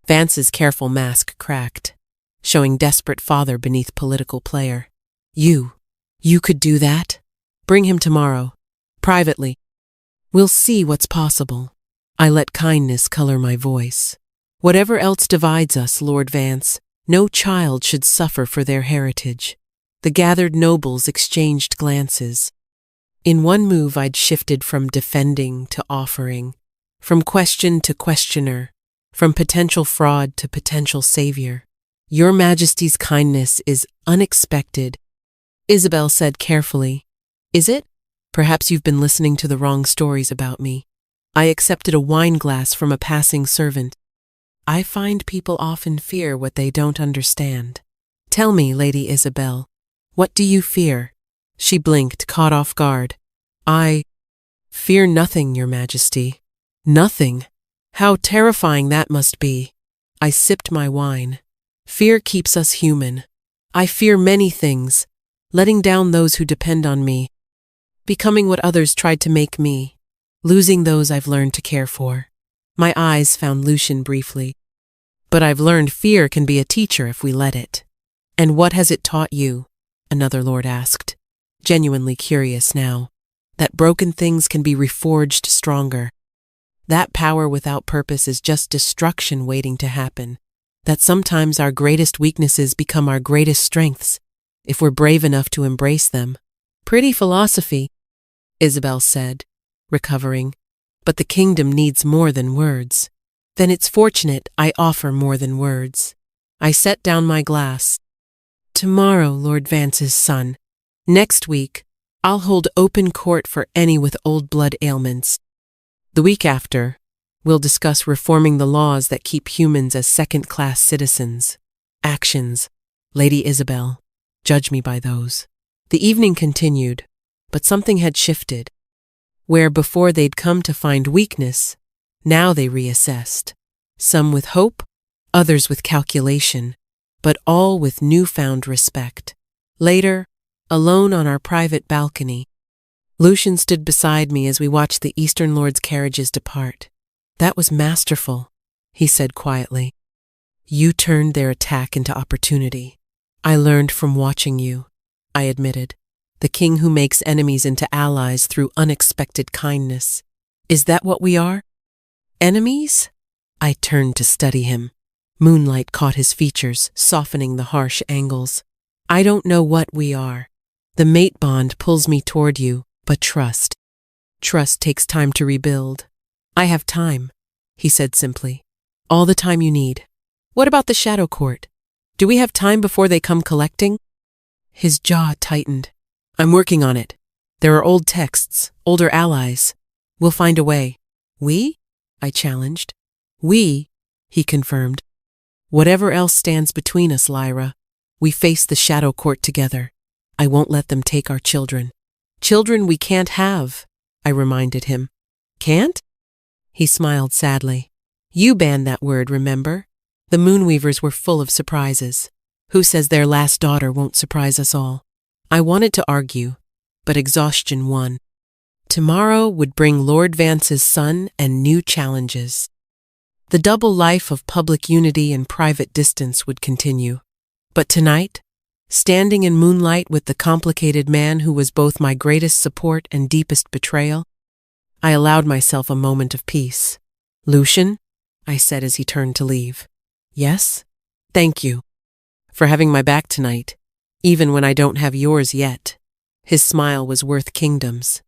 Vance's careful mask cracked, showing desperate father beneath political player. You could do that? Bring him tomorrow, privately. We'll see what's possible. I let kindness color my voice. Whatever else divides us, Lord Vance, no child should suffer for their heritage. The gathered nobles exchanged glances. In one move, I'd shifted from defending to offering, from question to questioner, from potential fraud to potential savior. Your Majesty's kindness is unexpected, Isabel said carefully. Is it? Perhaps you've been listening to the wrong stories about me. I accepted a wine glass from a passing servant. I find people often fear what they don't understand. Tell me, Lady Isabel, what do you fear? She blinked, caught off guard. I fear nothing, Your Majesty. Nothing. How terrifying that must be. I sipped my wine. Fear keeps us human. I fear many things, letting down those who depend on me, becoming what others tried to make me, losing those I've learned to care for. My eyes found Lucian briefly. But I've learned fear can be a teacher if we let it. And what has it taught you? Another lord asked, genuinely curious now. That broken things can be reforged stronger. That power without purpose is just destruction waiting to happen. That sometimes our greatest weaknesses become our greatest strengths, if we're brave enough to embrace them. Pretty philosophy, Isabel said, recovering. But the kingdom needs more than words. Then it's fortunate I offer more than words. I set down my glass. Tomorrow, Lord Vance's son. Next week, I'll hold open court for any with old blood ailments. The week after, we'll discuss reforming the laws that keep humans as second-class citizens. Actions, Lady Isabel. Judge me by those. The evening continued, but something had shifted. Where before they'd come to find weakness, now they reassessed. Some with hope, others with calculation, but all with newfound respect. Later, alone on our private balcony, Lucian stood beside me as we watched the Eastern Lord's carriages depart. That was masterful, he said quietly. You turned their attack into opportunity. I learned from watching you, I admitted. The king who makes enemies into allies through unexpected kindness. Is that what we are? Enemies? I turned to study him. Moonlight caught his features, softening the harsh angles. I don't know what we are. The mate bond pulls me toward you, but trust. Trust takes time to rebuild. I have time, he said simply. All the time you need. What about the Shadow Court? Do we have time before they come collecting? His jaw tightened. I'm working on it. There are old texts, older allies. We'll find a way. We? I challenged. We, he confirmed. Whatever else stands between us, Lyra, we face the Shadow Court together. I won't let them take our children. Children we can't have, I reminded him. Can't? He smiled sadly. You banned that word, remember? The Moonweavers were full of surprises. Who says their last daughter won't surprise us all? I wanted to argue, but exhaustion won. Tomorrow would bring Lord Vance's son and new challenges. The double life of public unity and private distance would continue. But tonight, standing in moonlight with the complicated man who was both my greatest support and deepest betrayal, I allowed myself a moment of peace. Lucian, I said as he turned to leave. Yes? Thank you. For having my back tonight, even when I don't have yours yet. His smile was worth kingdoms.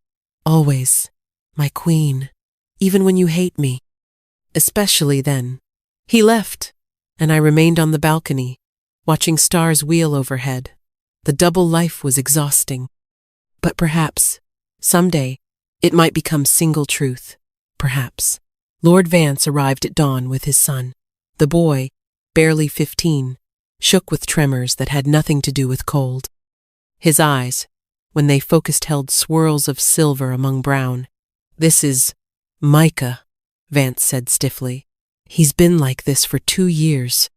Always, my queen, even when you hate me. Especially then. He left, and I remained on the balcony, watching stars wheel overhead. The double life was exhausting. But perhaps, someday, it might become single truth. Perhaps. Lord Vance arrived at dawn with his son. The boy, barely 15, shook with tremors that had nothing to do with cold. His eyes, when they focused, held swirls of silver among brown. "This is Micah," Vance said stiffly. "He's been like this for 2 years.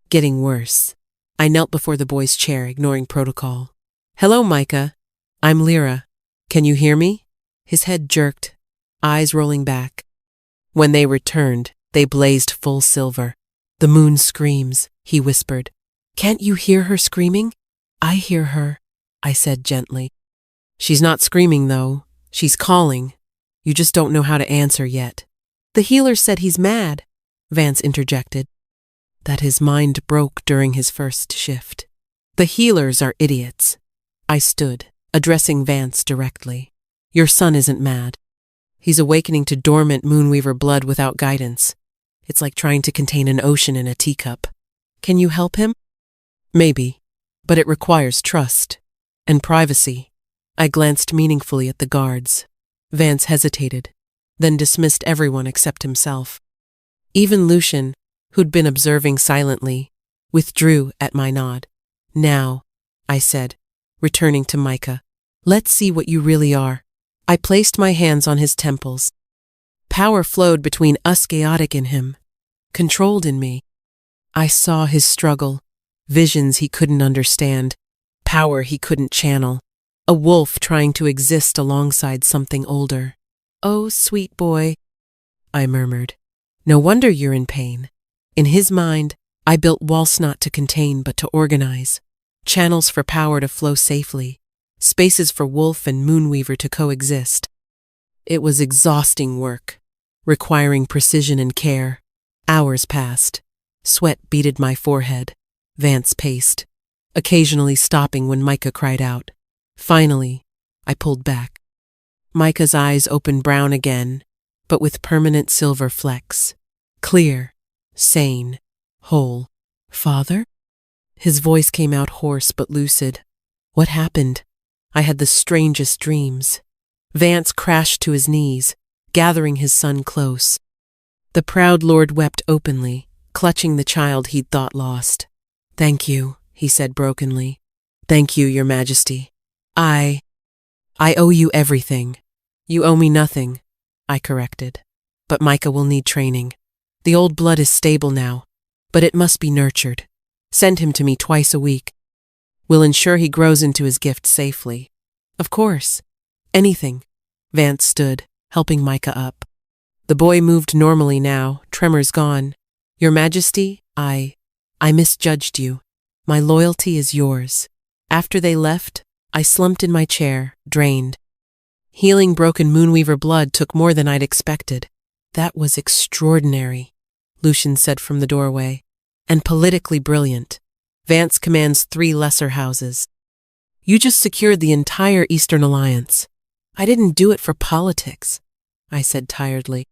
Getting worse." I knelt before the boy's chair, ignoring protocol. "Hello, Micah. I'm Lyra. Can you hear me?" His head jerked, eyes rolling back. When they returned, they blazed full silver. "The moon screams," he whispered. "Can't you hear her screaming?" "I hear her," I said gently. "She's not screaming, though. She's calling. You just don't know how to answer yet." "The healer said he's mad," Vance interjected. That his mind broke during his first shift. "The healers are idiots." I stood, addressing Vance directly. "Your son isn't mad. He's awakening to dormant Moonweaver blood without guidance. It's like trying to contain an ocean in a teacup. Can you help him?" "Maybe, but it requires trust and privacy." I glanced meaningfully at the guards. Vance hesitated, then dismissed everyone except himself. Even Lucian, who'd been observing silently, withdrew at my nod. "Now," I said, returning to Micah, "let's see what you really are." I placed my hands on his temples. Power flowed between us, chaotic in him, controlled in me. I saw his struggle, visions he couldn't understand, power he couldn't channel, a wolf trying to exist alongside something older. "Oh, sweet boy," I murmured. "No wonder you're in pain." In his mind, I built walls not to contain but to organize, channels for power to flow safely, spaces for Wolf and Moonweaver to coexist. It was exhausting work, requiring precision and care. Hours passed. Sweat beaded my forehead. Vance paced, occasionally stopping when Micah cried out. Finally, I pulled back. Micah's eyes opened brown again, but with permanent silver flecks. Clear, sane, whole. "Father?" His voice came out hoarse but lucid. "What happened?" I had the strangest dreams. Vance crashed to his knees, gathering his son close. The proud lord wept openly, clutching the child he'd thought lost. "Thank you," he said brokenly. "Thank you, Your Majesty. I owe you everything." "You owe me nothing," I corrected. "But Micah will need training. The old blood is stable now, but it must be nurtured. Send him to me twice a week. We'll ensure he grows into his gift safely." "Of course. Anything." Vance stood, helping Micah up. The boy moved normally now, tremors gone. "Your Majesty, I misjudged you. My loyalty is yours." After they left, I slumped in my chair, drained. Healing broken Moonweaver blood took more than I'd expected. "That was extraordinary," Lucian said from the doorway. "And politically brilliant. Vance commands 3 lesser houses. You just secured the entire Eastern Alliance." "I didn't do it for politics," I said tiredly.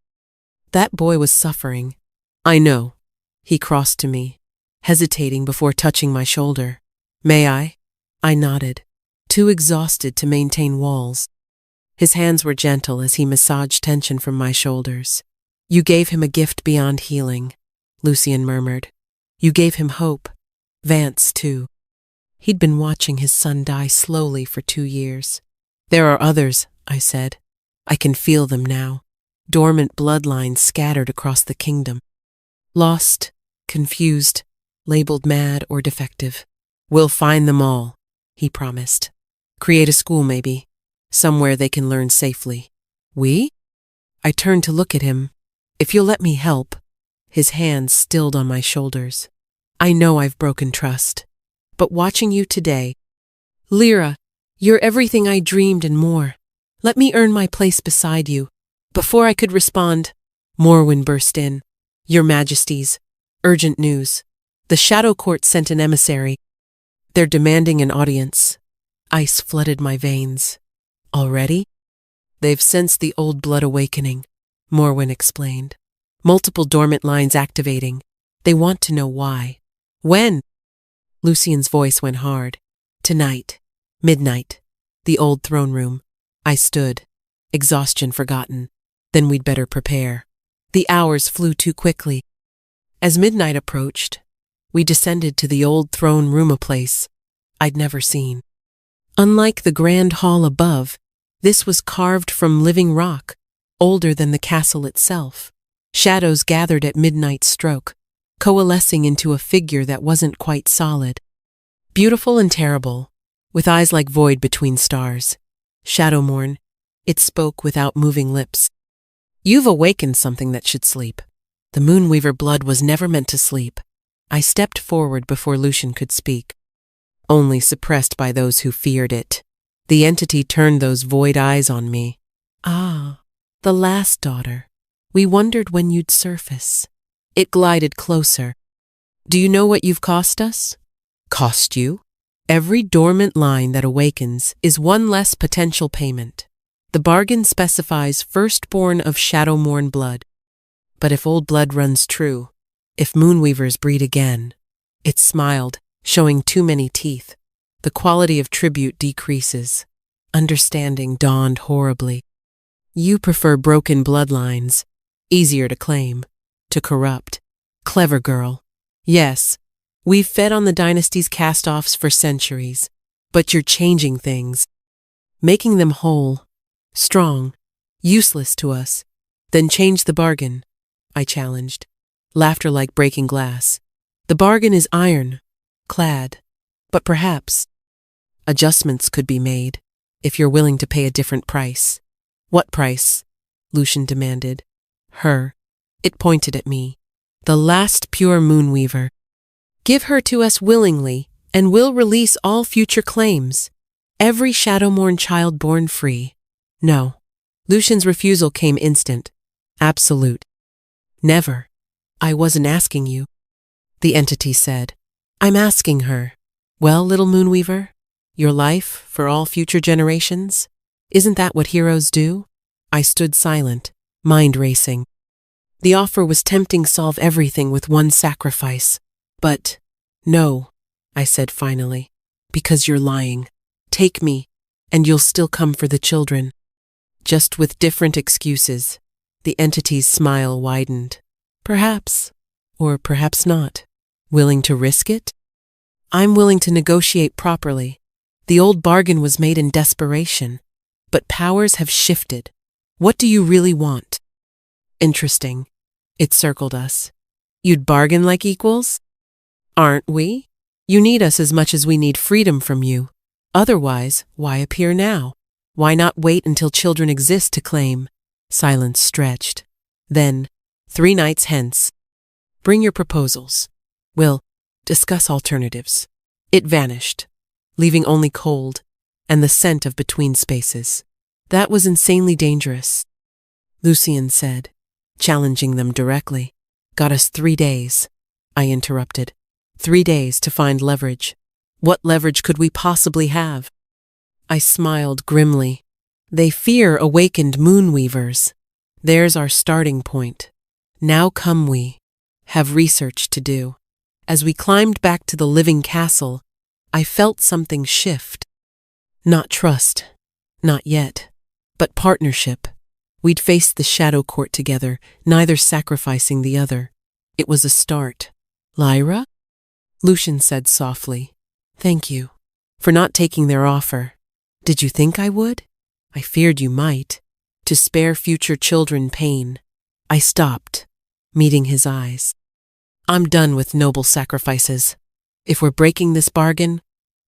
"That boy was suffering." "I know." He crossed to me, hesitating before touching my shoulder. "May I?" I nodded, too exhausted to maintain walls. His hands were gentle as he massaged tension from my shoulders. "You gave him a gift beyond healing," Lucian murmured. "You gave him hope. Vance, too." He'd been watching his son die slowly for 2 years. "There are others," I said. "I can feel them now. Dormant bloodlines scattered across the kingdom. Lost, confused, labeled mad or defective. We'll find them all," he promised. "Create a school, maybe. Somewhere they can learn safely." "We?" I turned to look at him. "If you'll let me help." His hands stilled on my shoulders. "I know I've broken trust. But watching you today, Lyra, you're everything I dreamed and more. Let me earn my place beside you." Before I could respond, Morwen burst in. "Your Majesties, urgent news. The Shadow Court sent an emissary. They're demanding an audience." Ice flooded my veins. Already? They've sensed the old blood awakening, Morwen explained. Multiple dormant lines activating. They want to know why. When? Lucian's voice went hard. Tonight. Midnight. The old throne room. I stood. Exhaustion forgotten. Then we'd better prepare. The hours flew too quickly. As midnight approached, we descended to the old throne room, a place I'd never seen. Unlike the grand hall above, this was carved from living rock, older than the castle itself. Shadows gathered at midnight's stroke, coalescing into a figure that wasn't quite solid. Beautiful and terrible, with eyes like void between stars. Shadowmourne, it spoke without moving lips. You've awakened something that should sleep. The Moonweaver blood was never meant to sleep. I stepped forward before Lucian could speak. Only suppressed by those who feared it. The entity turned those void eyes on me. Ah, the last daughter. We wondered when you'd surface. It glided closer. Do you know what you've cost us? Cost you? Every dormant line that awakens is one less potential payment. The bargain specifies firstborn of Shadowmourne blood. But if old blood runs true, if Moonweavers breed again, it smiled, showing too many teeth. The quality of tribute decreases. Understanding dawned horribly. You prefer broken bloodlines. Easier to claim, to corrupt. Clever girl. Yes, we've fed on the dynasty's castoffs for centuries, but you're changing things, making them whole, strong, useless to us. Then change the bargain, I challenged, laughter like breaking glass. The bargain is iron, clad, but perhaps adjustments could be made if you're willing to pay a different price. What price? Lucian demanded. Her. It pointed at me. The last pure Moonweaver. Give her to us willingly, and we'll release all future claims. Every Shadowmourne child born free. No. Lucian's refusal came instant. Absolute. Never. I wasn't asking you. The entity said. I'm asking her. Well, little Moonweaver, your life for all future generations? Isn't that what heroes do? I stood silent, mind racing. The offer was tempting, solve everything with one sacrifice. But, no, I said finally, because you're lying. Take me, and you'll still come for the children. Just with different excuses. The entity's smile widened. Perhaps, or perhaps not. Willing to risk it? I'm willing to negotiate properly. The old bargain was made in desperation, but powers have shifted. What do you really want? Interesting. It circled us. You'd bargain like equals? Aren't we? You need us as much as we need freedom from you. Otherwise, why appear now? Why not wait until children exist to claim? Silence stretched. Then, 3 nights hence. Bring your proposals. We'll discuss alternatives. It vanished, leaving only cold and the scent of between spaces. That was insanely dangerous, Lucian said, challenging them directly. Got us 3 days, I interrupted. 3 days to find leverage. What leverage could we possibly have? I smiled grimly. They fear awakened Moonweavers. There's our starting point. Now come we. Have research to do. As we climbed back to the living castle, I felt something shift. Not trust. Not yet. But partnership. We'd faced the shadow court together, neither sacrificing the other. It was a start. Lyra? Lucian said softly. Thank you for not taking their offer. Did you think I would? I feared you might, to spare future children pain. I stopped, meeting his eyes. I'm done with noble sacrifices. If we're breaking this bargain,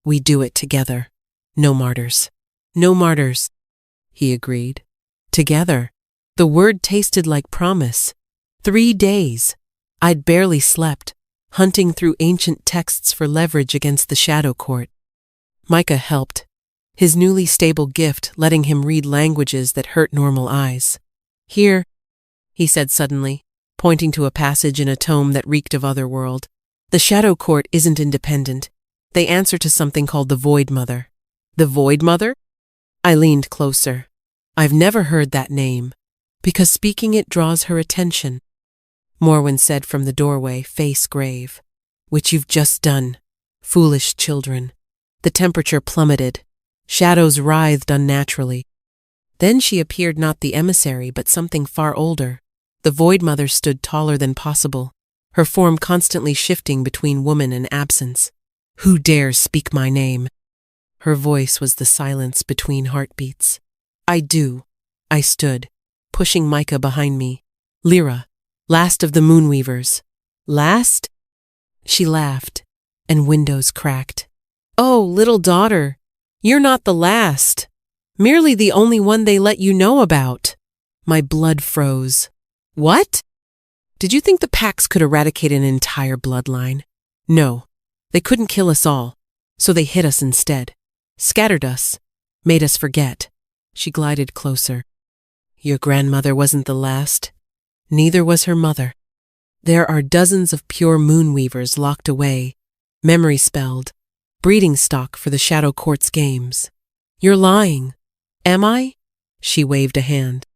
we do it together. No martyrs. No martyrs, he agreed. Together. The word tasted like promise. 3 days. I'd barely slept, hunting through ancient texts for leverage against the Shadow Court. Micah helped, his newly stable gift letting him read languages that hurt normal eyes. Here, he said suddenly, pointing to a passage in a tome that reeked of otherworld. The Shadow Court isn't independent. They answer to something called the Void Mother. The Void Mother? I leaned closer. I've never heard that name, because speaking it draws her attention. Morwen said from the doorway, face grave. Which you've just done, foolish children. The temperature plummeted. Shadows writhed unnaturally. Then she appeared, not the emissary, but something far older. The Void Mother stood taller than possible, her form constantly shifting between woman and absence. Who dares speak my name? Her voice was the silence between heartbeats. I do. I stood, pushing Micah behind me. Lyra, last of the Moonweavers. Last? She laughed, and windows cracked. Oh, little daughter, you're not the last. Merely the only one they let you know about. My blood froze. What? Did you think the Pax could eradicate an entire bloodline? No, they couldn't kill us all, so they hid us instead. Scattered us, made us forget. She glided closer. Your grandmother wasn't the last. Neither was her mother. There are dozens of pure Moonweavers locked away, memory spelled, breeding stock for the Shadow Court's games. You're lying. Am I? She waved a hand.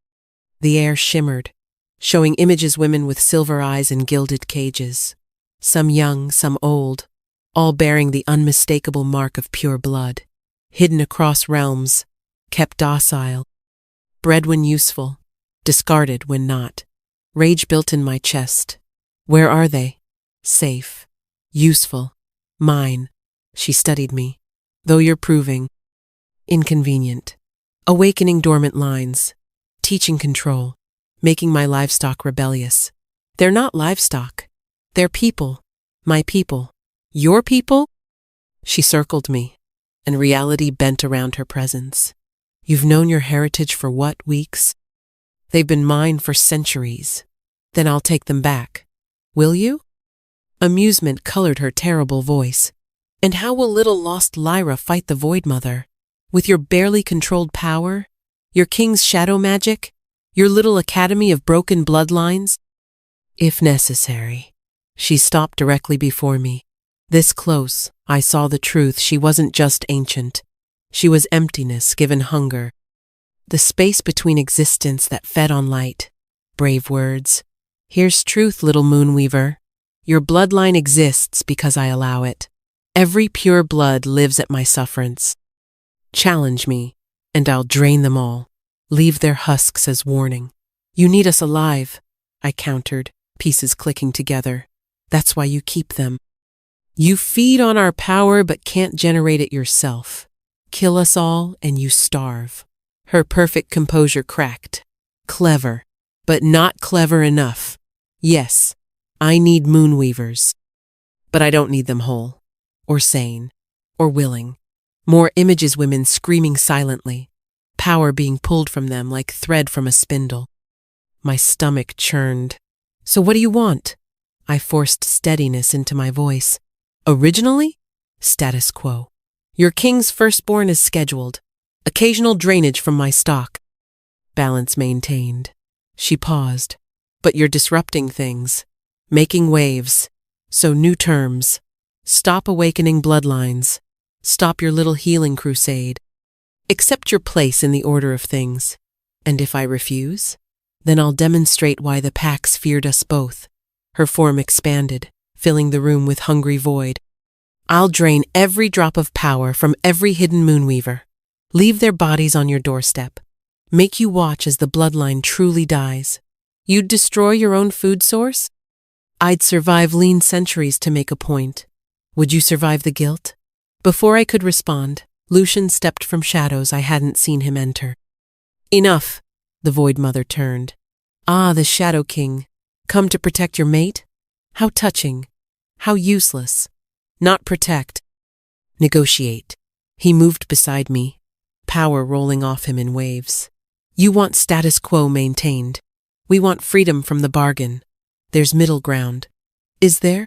The air shimmered, showing images women with silver eyes and gilded cages. Some young, some old, all bearing the unmistakable mark of pure blood. Hidden across realms, kept docile, bred when useful, discarded when not. Rage built in my chest. Where are they? Safe, useful, mine. She studied me. Though you're proving inconvenient. Awakening dormant lines, teaching control, making my livestock rebellious. They're not livestock. They're people. My people. Your people? She circled me, and reality bent around her presence. You've known your heritage for what, weeks? They've been mine for centuries. Then I'll take them back. Will you? Amusement colored her terrible voice. And how will little lost Lyra fight the Void Mother? With your barely controlled power? Your king's shadow magic? Your little academy of broken bloodlines? If necessary. She stopped directly before me. This close, I saw the truth. She wasn't just ancient. She was emptiness given hunger. The space between existence that fed on light. Brave words. Here's truth, little Moonweaver. Your bloodline exists because I allow it. Every pure blood lives at my sufferance. Challenge me, and I'll drain them all. Leave their husks as warning. You need us alive, I countered, pieces clicking together. That's why you keep them. You feed on our power but can't generate it yourself. Kill us all and you starve. Her perfect composure cracked. Clever, but not clever enough. Yes, I need Moonweavers. But I don't need them whole, or sane, or willing. More images, women screaming silently, power being pulled from them like thread from a spindle. My stomach churned. So what do you want? I forced steadiness into my voice. Originally? Status quo. Your king's firstborn is scheduled. Occasional drainage from my stock. Balance maintained. She paused. But you're disrupting things. Making waves. So new terms. Stop awakening bloodlines. Stop your little healing crusade. Accept your place in the order of things. And if I refuse, then I'll demonstrate why the Pax feared us both. Her form expanded, filling the room with hungry void. I'll drain every drop of power from every hidden Moonweaver. Leave their bodies on your doorstep. Make you watch as the bloodline truly dies. You'd destroy your own food source? I'd survive lean centuries to make a point. Would you survive the guilt? Before I could respond, Lucian stepped from shadows. I hadn't seen him enter. Enough, the Void Mother turned. Ah, the Shadow King. Come to protect your mate? How touching. How useless. Not protect. Negotiate. He moved beside me, power rolling off him in waves. You want status quo maintained. We want freedom from the bargain. There's middle ground. Is there?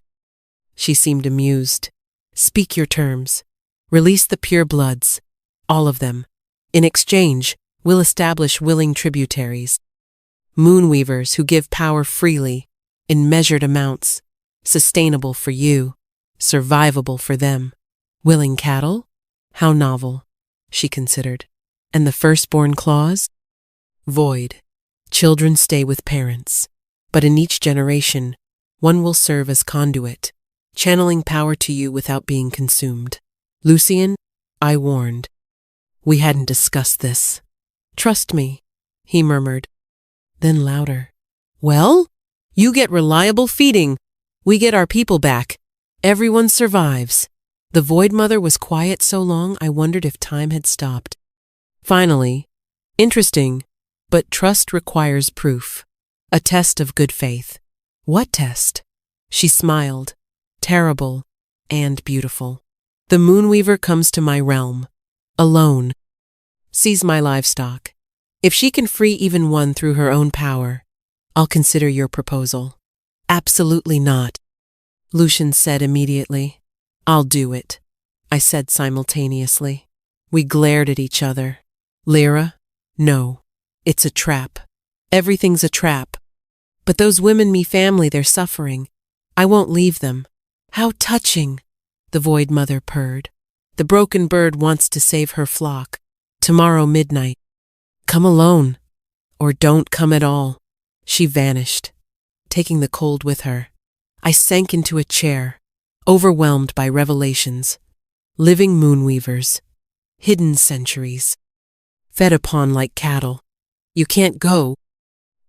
She seemed amused. Speak your terms. Release the pure bloods. All of them. In exchange, we'll establish willing tributaries. Moonweavers who give power freely, in measured amounts. Sustainable for you. Survivable for them. Willing cattle? How novel. she considered. And the firstborn clause? Void. Children stay with parents. But in each generation, one will serve as conduit, channeling power to you without being consumed. Lucian, I warned. We hadn't discussed this. Trust me, he murmured. Then louder. Well, you get reliable feeding. We get our people back. Everyone survives. The Void Mother was quiet so long I wondered if time had stopped. Finally, interesting, but trust requires proof. A test of good faith. What test? She smiled, terrible and beautiful. The Moonweaver comes to my realm, alone, sees my livestock. If she can free even one through her own power, I'll consider your proposal. Absolutely not, Lucian said immediately. I'll do it, I said simultaneously. We glared at each other. Lyra? No, it's a trap. Everything's a trap. But those women me family, they're suffering. I won't leave them. How touching, the Void Mother purred. The broken bird wants to save her flock. Tomorrow midnight. Come alone, or don't come at all. She vanished, taking the cold with her. I sank into a chair, overwhelmed by revelations. Living Moonweavers, hidden centuries, fed upon like cattle. You can't go,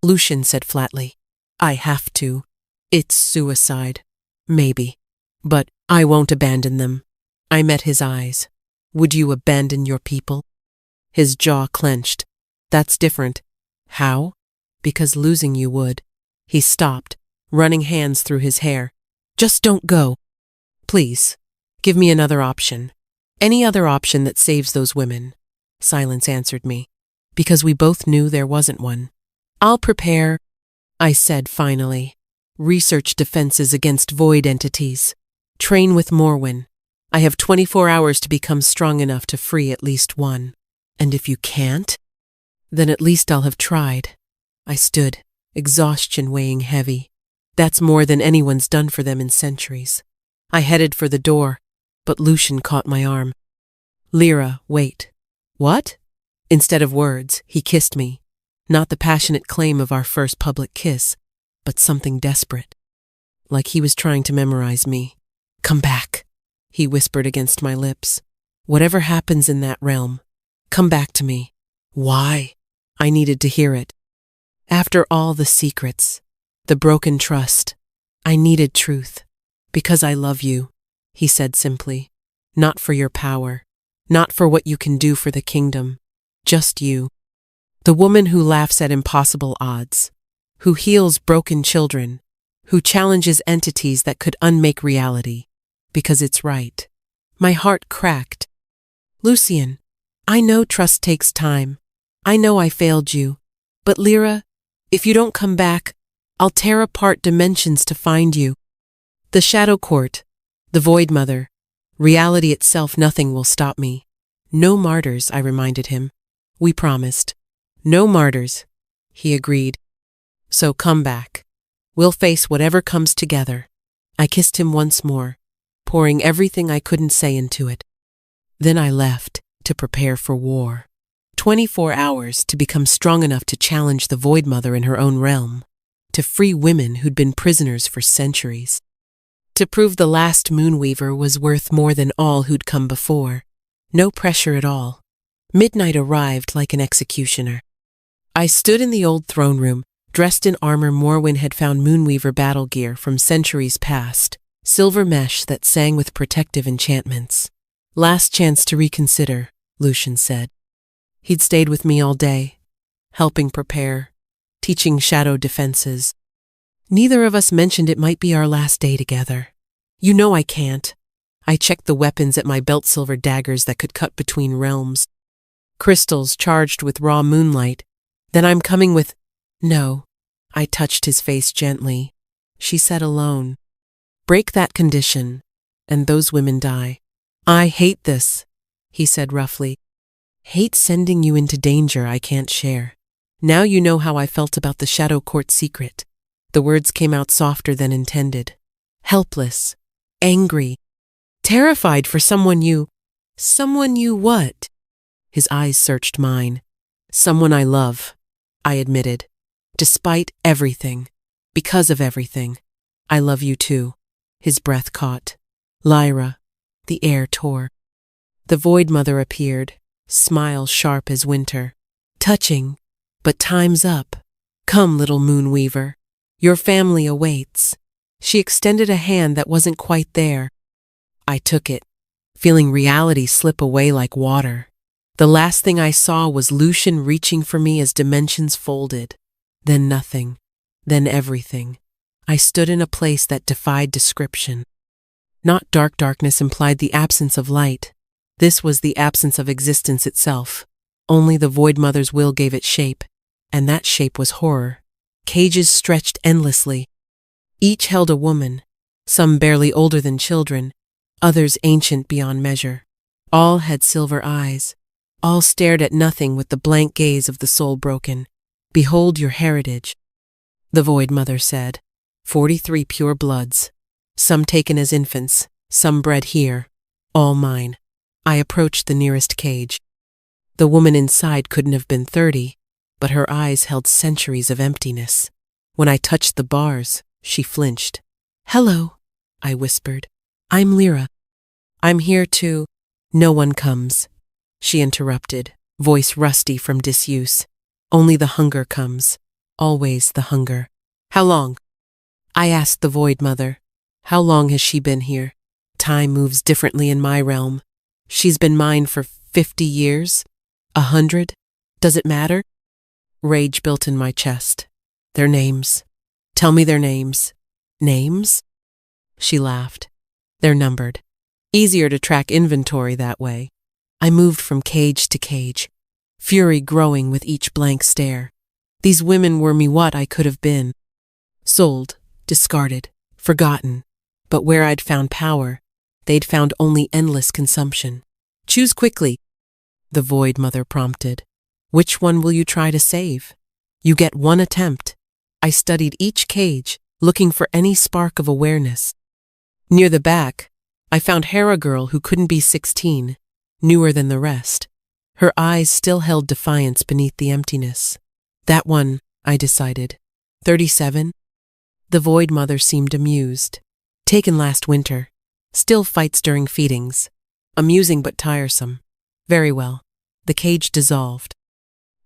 Lucian said flatly. I have to. It's suicide. Maybe. But I won't abandon them. I met his eyes. Would you abandon your people? His jaw clenched. That's different. How? Because losing you would. He stopped, running hands through his hair. Just don't go. Please, give me another option. Any other option that saves those women. Silence answered me, because we both knew there wasn't one. I'll prepare, I said finally. Research defenses against void entities. Train with Morwen. I have 24 hours to become strong enough to free at least one. And if you can't, then at least I'll have tried. I stood, exhaustion weighing heavy. That's more than anyone's done for them in centuries. I headed for the door, but Lucian caught my arm. Lyra, wait. What? Instead of words, he kissed me. Not the passionate claim of our first public kiss, but something desperate. Like he was trying to memorize me. Come back, he whispered against my lips. Whatever happens in that realm, come back to me. Why? I needed to hear it. After all the secrets, the broken trust, I needed truth. Because I love you, he said simply. Not for your power, not for what you can do for the kingdom. Just you. The woman who laughs at impossible odds, who heals broken children, who challenges entities that could unmake reality, because it's right. My heart cracked. Lucian, I know trust takes time. I know I failed you. But Lyra, if you don't come back, I'll tear apart dimensions to find you. The Shadow Court, the Void Mother, reality itself, nothing will stop me. No martyrs, I reminded him. We promised. No martyrs, he agreed. So come back. We'll face whatever comes together. I kissed him once more, pouring everything I couldn't say into it. Then I left to prepare for war. 24 hours to become strong enough to challenge the Void Mother in her own realm, to free women who'd been prisoners for centuries, to prove the last Moonweaver was worth more than all who'd come before. No pressure at all. Midnight arrived like an executioner. I stood in the old throne room, dressed in armor Morwen had found Moonweaver battle gear from centuries past, silver mesh that sang with protective enchantments. Last chance to reconsider, Lucian said. He'd stayed with me all day, helping prepare, teaching shadow defenses. Neither of us mentioned it might be our last day together. You know I can't. I checked the weapons at my belt, silver daggers that could cut between realms. Crystals charged with raw moonlight. Then I'm coming with... No. I touched his face gently. She said alone. Break that condition, and those women die. I hate this, he said roughly. Hate sending you into danger I can't share. Now you know how I felt about the Shadow Court secret. The words came out softer than intended. Helpless. Angry. Terrified for someone you... Someone you what? His eyes searched mine. Someone I love, I admitted. Despite everything, because of everything, I love you too. His breath caught. Lyra. The air tore. The Void Mother appeared, smile sharp as winter. Touching, but time's up. Come, little Moonweaver. Your family awaits. She extended a hand that wasn't quite there. I took it, feeling reality slip away like water. The last thing I saw was Lucian reaching for me as dimensions folded. Then nothing. Then everything. I stood in a place that defied description. Not darkness implied the absence of light. This was the absence of existence itself. Only the Void Mother's will gave it shape, and that shape was horror. Cages stretched endlessly. Each held a woman, some barely older than children, others ancient beyond measure. All had silver eyes. All stared at nothing with the blank gaze of the soul broken. Behold your heritage, the Void Mother said. 43 pure bloods, some taken as infants, some bred here, all mine. I approached the nearest cage. The woman inside couldn't have been 30, but her eyes held centuries of emptiness. When I touched the bars, she flinched. Hello, I whispered. I'm Lyra. I'm here to... No one comes, she interrupted, voice rusty from disuse. Only the hunger comes. Always the hunger. How long? I asked the Void Mother. How long has she been here? Time moves differently in my realm. She's been mine for 50 years? 100? Does it matter? Rage built in my chest. Their names. Tell me their names. Names? She laughed. They're numbered. Easier to track inventory that way. I moved from cage to cage, fury growing with each blank stare. These women were me what I could have been. Sold, discarded, forgotten. But where I'd found power, they'd found only endless consumption. Choose quickly, the Void Mother prompted. Which one will you try to save? You get one attempt. I studied each cage, looking for any spark of awareness. Near the back, I found Hera girl who couldn't be 16, newer than the rest. Her eyes still held defiance beneath the emptiness. That one, I decided. 37? The Void Mother seemed amused. Taken last winter. Still fights during feedings. Amusing but tiresome. Very well. The cage dissolved.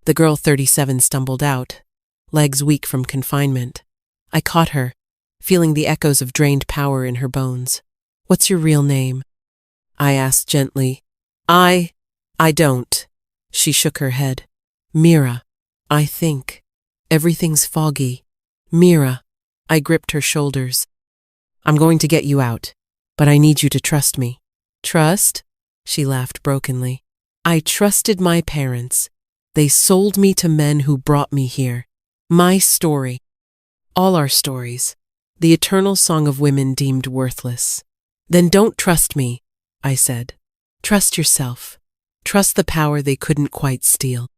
The girl 37 stumbled out, legs weak from confinement. I caught her, feeling the echoes of drained power in her bones. What's your real name? I asked gently. I don't. She shook her head. Mira. I think. Everything's foggy. Mira. I gripped her shoulders. I'm going to get you out, but I need you to trust me. Trust? She laughed brokenly. I trusted my parents. They sold me to men who brought me here. My story. All our stories. The eternal song of women deemed worthless. Then don't trust me, I said. Trust yourself. Trust the power they couldn't quite steal.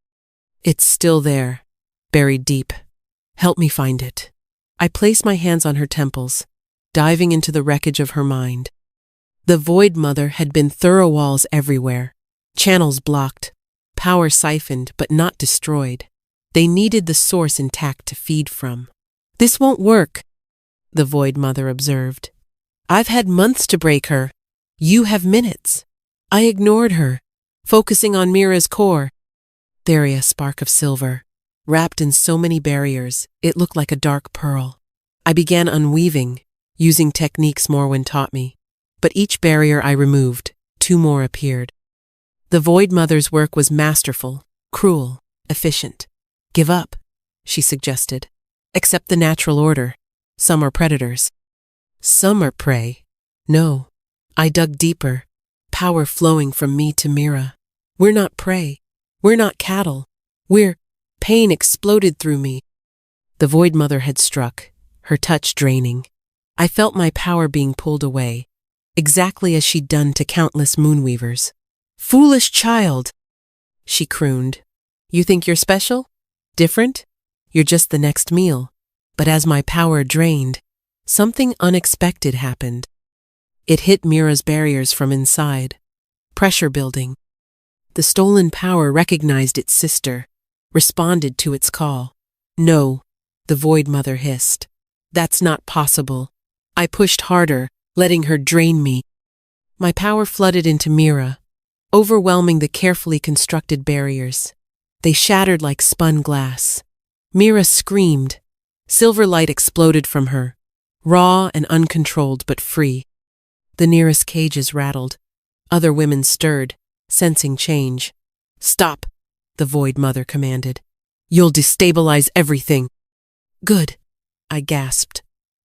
It's still there, buried deep. Help me find it. I placed my hands on her temples, diving into the wreckage of her mind. The Void Mother had been thorough walls everywhere, channels blocked, power siphoned but not destroyed. They needed the source intact to feed from. This won't work, the Void Mother observed. I've had months to break her. You have minutes. I ignored her, focusing on Mira's core. There a spark of silver, wrapped in so many barriers, it looked like a dark pearl. I began unweaving, using techniques Morwen taught me. But each barrier I removed, 2 more appeared. The Void Mother's work was masterful, cruel, efficient. Give up, she suggested. Accept the natural order. Some are predators. Some are prey. No. I dug deeper, power flowing from me to Mira. We're not prey. We're not cattle. Pain exploded through me. The Void Mother had struck, her touch draining. I felt my power being pulled away, exactly as she'd done to countless Moonweavers. Foolish child, she crooned. You think you're special? Different? You're just the next meal. But as my power drained, something unexpected happened. It hit Mira's barriers from inside. Pressure building. The stolen power recognized its sister, responded to its call. No, the Void Mother hissed. That's not possible. I pushed harder, letting her drain me. My power flooded into Mira, overwhelming the carefully constructed barriers. They shattered like spun glass. Mira screamed. Silver light exploded from her, raw and uncontrolled but free. The nearest cages rattled. Other women stirred, sensing change. Stop, the Void Mother commanded. You'll destabilize everything. Good, I gasped,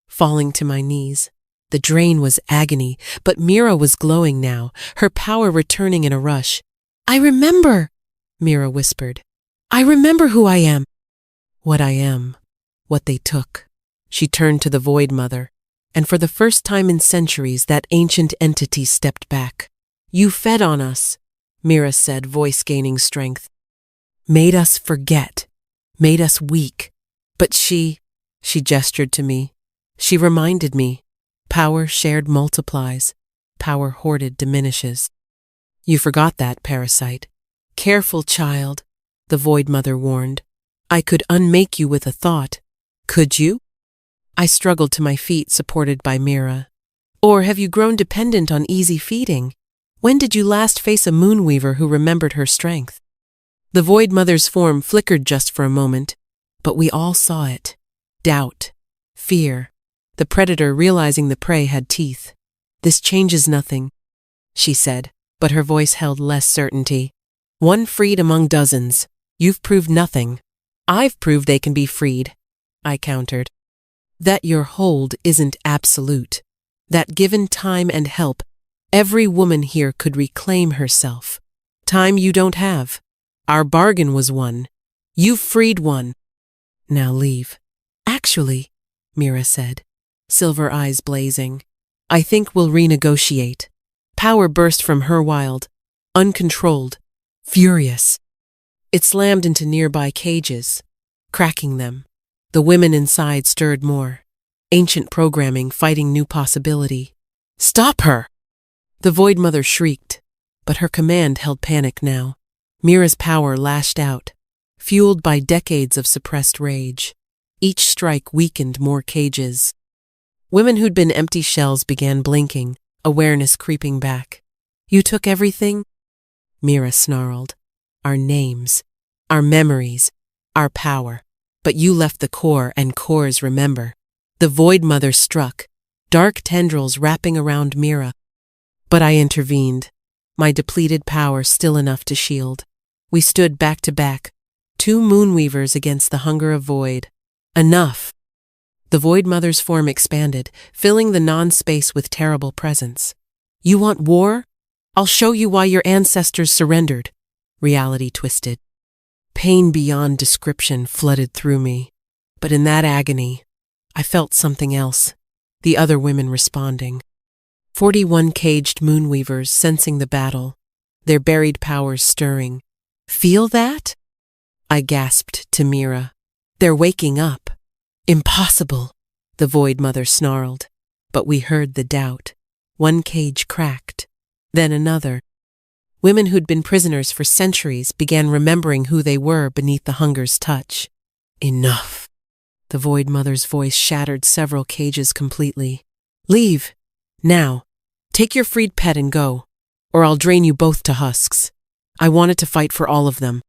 falling to my knees. The drain was agony, but Mira was glowing now, her power returning in a rush. I remember, Mira whispered. I remember who I am. What I am, what they took. She turned to the Void Mother, and for the first time in centuries that ancient entity stepped back. You fed on us, Mira said, voice gaining strength. Made us forget, made us weak. But she gestured to me. She reminded me, power shared multiplies, power hoarded diminishes. You forgot that, parasite. Careful, child, the Void Mother warned. I could unmake you with a thought. Could you? I struggled to my feet, supported by Mira. Or have you grown dependent on easy feeding? When did you last face a Moonweaver who remembered her strength? The Void Mother's form flickered just for a moment, but we all saw it. Doubt. Fear. The predator realizing the prey had teeth. This changes nothing, she said, but her voice held less certainty. One freed among dozens. You've proved nothing. I've proved they can be freed, I countered. That your hold isn't absolute. That given time and help, every woman here could reclaim herself. Time you don't have. Our bargain was one. You've freed one. Now leave. Actually, Mira said, silver eyes blazing, I think we'll renegotiate. Power burst from her wild, uncontrolled, furious. It slammed into nearby cages, cracking them. The women inside stirred more. Ancient programming fighting new possibility. Stop her! The Void Mother shrieked, but her command held panic now. Mira's power lashed out, fueled by decades of suppressed rage. Each strike weakened more cages. Women who'd been empty shells began blinking, awareness creeping back. You took everything? Mira snarled. Our names, our memories, our power. But you left the core, and cores remember. The Void Mother struck, dark tendrils wrapping around Mira. But I intervened, my depleted power still enough to shield. We stood back to back, two Moonweavers against the hunger of void. Enough! The Void Mother's form expanded, filling the non-space with terrible presence. You want war? I'll show you why your ancestors surrendered. Reality twisted. Pain beyond description flooded through me. But in that agony, I felt something else, the other women responding. 41 caged Moonweavers sensing the battle, their buried powers stirring. Feel that? I gasped to Mira. They're waking up. Impossible, the Void Mother snarled. But we heard the doubt. One cage cracked, then another. Women who'd been prisoners for centuries began remembering who they were beneath the hunger's touch. Enough. The Void Mother's voice shattered several cages completely. Leave. Now. Take your freed pet and go, or I'll drain you both to husks. I wanted to fight for all of them.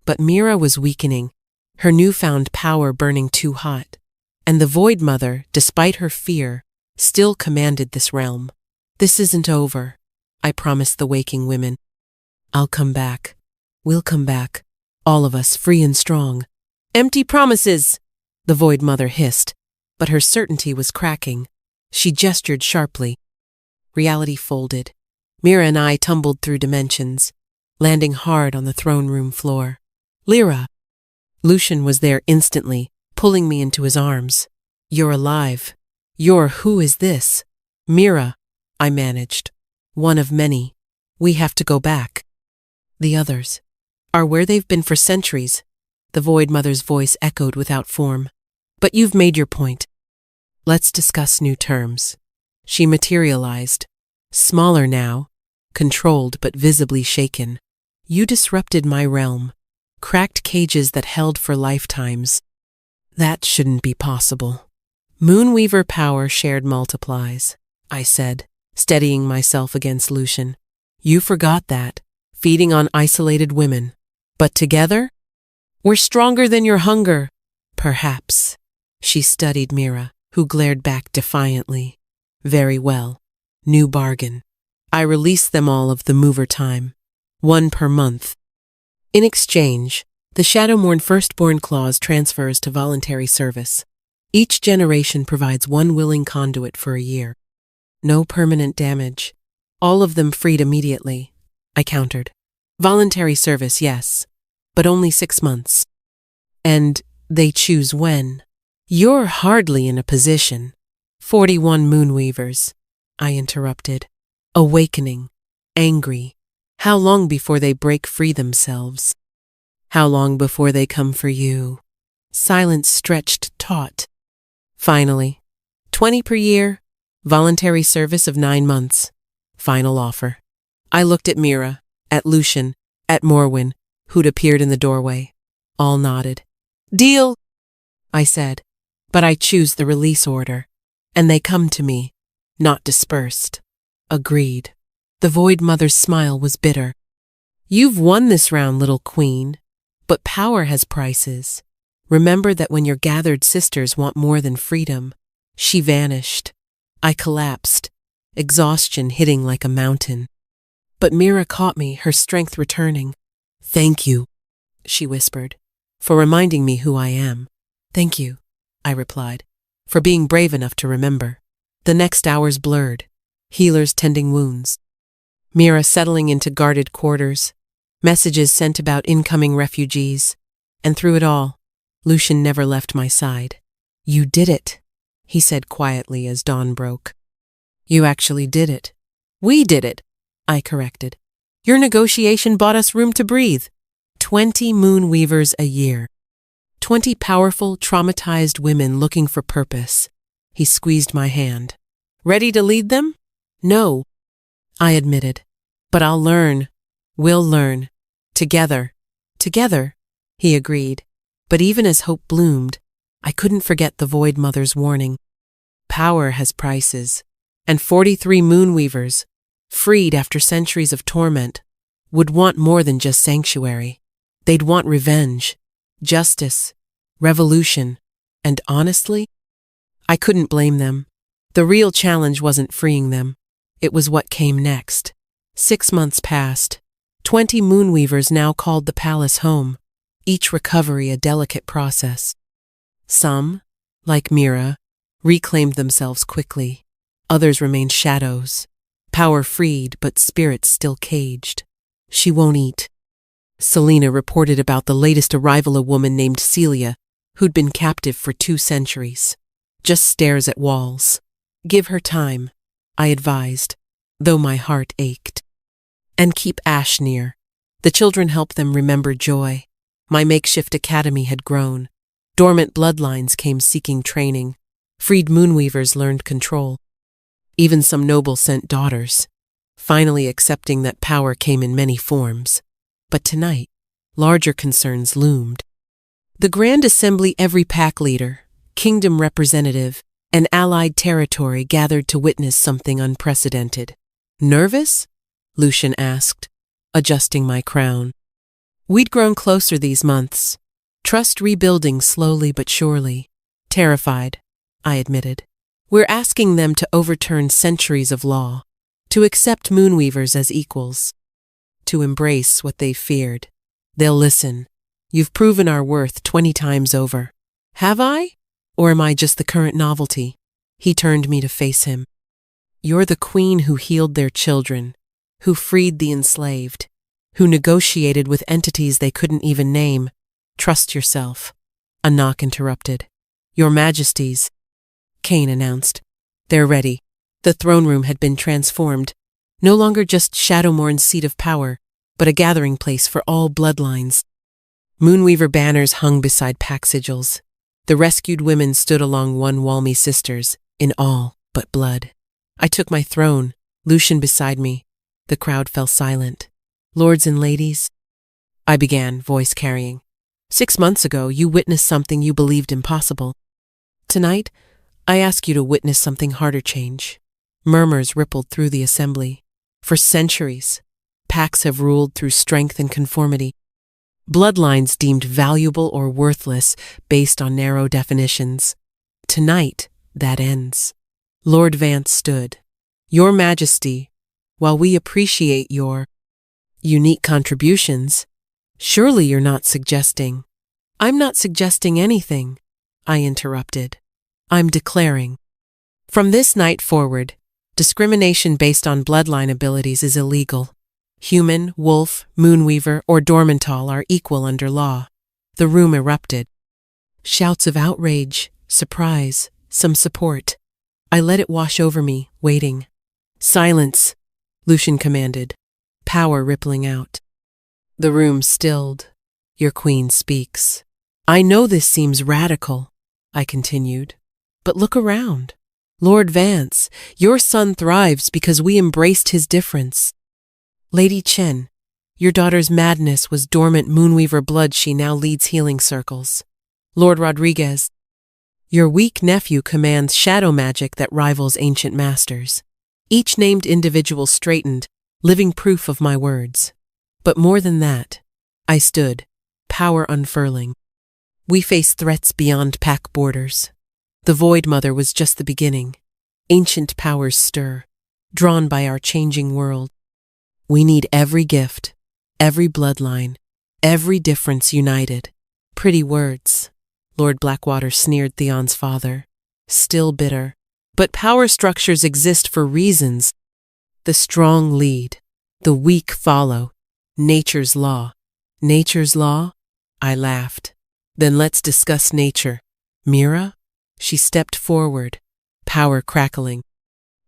But Mira was weakening, her newfound power burning too hot. And the Void Mother, despite her fear, still commanded this realm. This isn't over, I promised the waking women. I'll come back. We'll come back. All of us, free and strong. Empty promises, the Void Mother hissed, but her certainty was cracking. She gestured sharply. Reality folded. Mira and I tumbled through dimensions, landing hard on the throne room floor. Lyra! Lucian was there instantly, pulling me into his arms. You're alive. You're who is this? Mira, I managed. One of many. We have to go back. The others are where they've been for centuries. The Void Mother's voice echoed without form. But you've made your point. Let's discuss new terms. She materialized. Smaller now, controlled but visibly shaken. You disrupted my realm, cracked cages that held for lifetimes. That shouldn't be possible. Moonweaver power shared multiplies, I said, steadying myself against Lucian. You forgot that, feeding on isolated women. But together, we're stronger than your hunger. Perhaps. She studied Mira, who glared back defiantly. Very well. New bargain. I released them all of the mover time. 1 per month. In exchange, the Shadowmourn Firstborn Clause transfers to voluntary service. Each generation provides 1 willing conduit for a year. No permanent damage. All of them freed immediately, I countered. Voluntary service, yes, but only 6 months. And they choose when. You're hardly in a position. 41 Moonweavers, I interrupted. Awakening. Angry. How long before they break free themselves? How long before they come for you? Silence stretched taut. Finally, 20 per year, voluntary service of 9 months. Final offer. I looked at Mira, at Lucian, at Morwen, who'd appeared in the doorway. All nodded. Deal, I said, but I choose the release order, and they come to me, not dispersed. Agreed. The Void Mother's smile was bitter. You've won this round, little queen, but power has prices. Remember that when your gathered sisters want more than freedom. She vanished. I collapsed, exhaustion hitting like a mountain. But Mira caught me, her strength returning. Thank you, she whispered, for reminding me who I am. Thank you, I replied, for being brave enough to remember. The next hours blurred, healers tending wounds. Mira settling into guarded quarters, messages sent about incoming refugees, and through it all, Lucian never left my side. You did it, he said quietly as dawn broke. You actually did it. We did it, I corrected. Your negotiation bought us room to breathe. 20 Moonweavers a year. 20 powerful, traumatized women looking for purpose. He squeezed my hand. Ready to lead them? No, I admitted. But I'll learn. We'll learn. Together. Together, he agreed. But even as hope bloomed, I couldn't forget the Void Mother's warning. Power has prices, and 43 Moonweavers, freed after centuries of torment, would want more than just sanctuary. They'd want revenge, justice, revolution, and honestly, I couldn't blame them. The real challenge wasn't freeing them. It was what came next. 6 months passed. 20 Moonweavers now called the palace home, each recovery a delicate process. Some, like Mira, reclaimed themselves quickly. Others remained shadows, power freed but spirits still caged. She won't eat. Selena reported about the latest arrival, a woman named Celia, who'd been captive for 2 centuries. Just stares at walls. Give her time, I advised, though my heart ached. And keep Ash near. The children helped them remember joy. My makeshift academy had grown. Dormant bloodlines came seeking training. Freed Moonweavers learned control. Even some nobles sent daughters, finally accepting that power came in many forms. But tonight, larger concerns loomed. The Grand Assembly, every pack leader, kingdom representative, and allied territory gathered to witness something unprecedented. Nervous? Lucian asked, adjusting my crown. We'd grown closer these months, trust rebuilding slowly but surely. Terrified, I admitted. We're asking them to overturn centuries of law, to accept Moonweavers as equals, to embrace what they feared. They'll listen. You've proven our worth 20 times over. Have I? Or am I just the current novelty? He turned me to face him. You're the queen who healed their children, who freed the enslaved, who negotiated with entities they couldn't even name. Trust yourself. A knock interrupted. Your Majesties, Cain announced. They're ready. The throne room had been transformed, no longer just Shadowmourn's seat of power, but a gathering place for all bloodlines. Moonweaver banners hung beside pack sigils. The rescued women stood along one Walmy sisters, in all but blood. I took my throne, Lucian beside me. The crowd fell silent. Lords and ladies, I began, voice carrying. 6 months ago, you witnessed something you believed impossible. Tonight, I ask you to witness something harder change. Murmurs rippled through the assembly. For centuries, packs have ruled through strength and conformity. Bloodlines deemed valuable or worthless based on narrow definitions. Tonight, that ends. Lord Vance stood. Your Majesty, while we appreciate your unique contributions, surely you're not suggesting. I'm not suggesting anything, I interrupted. I'm declaring. From this night forward, discrimination based on bloodline abilities is illegal. Human, wolf, moonweaver, or dormantal are equal under law. The room erupted. Shouts of outrage, surprise, some support. I let it wash over me, waiting. Silence, Lucian commanded, power rippling out. The room stilled. Your queen speaks. I know this seems radical, I continued, but look around. Lord Vance, your son thrives because we embraced his difference. Lady Chen, your daughter's madness was dormant Moonweaver blood. She now leads healing circles. Lord Rodriguez, your weak nephew commands shadow magic that rivals ancient masters. Each named individual straightened, living proof of my words. But more than that, I stood, power unfurling. We face threats beyond pack borders. The Void Mother was just the beginning. Ancient powers stir, drawn by our changing world. We need every gift, every bloodline, every difference united. Pretty words, Lord Blackwater sneered Theon's father. Still bitter. But power structures exist for reasons. The strong lead, the weak follow. Nature's law. Nature's law? I laughed. Then let's discuss nature. Mira? She stepped forward, power crackling.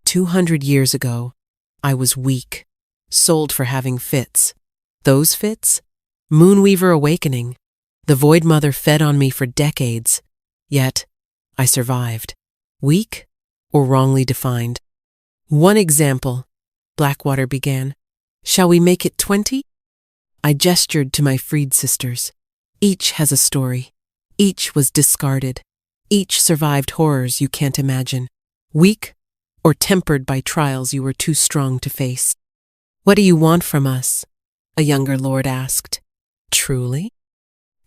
200 years ago, I was weak, sold for having fits. Those fits? Moonweaver awakening. The Void Mother fed on me for decades. Yet, I survived. Weak or wrongly defined? One example, Blackwater began. Shall we make it 20? I gestured to my freed sisters. Each has a story. Each was discarded. Each survived horrors you can't imagine. Weak or tempered by trials you were too strong to face. What do you want from us? A younger lord asked. Truly?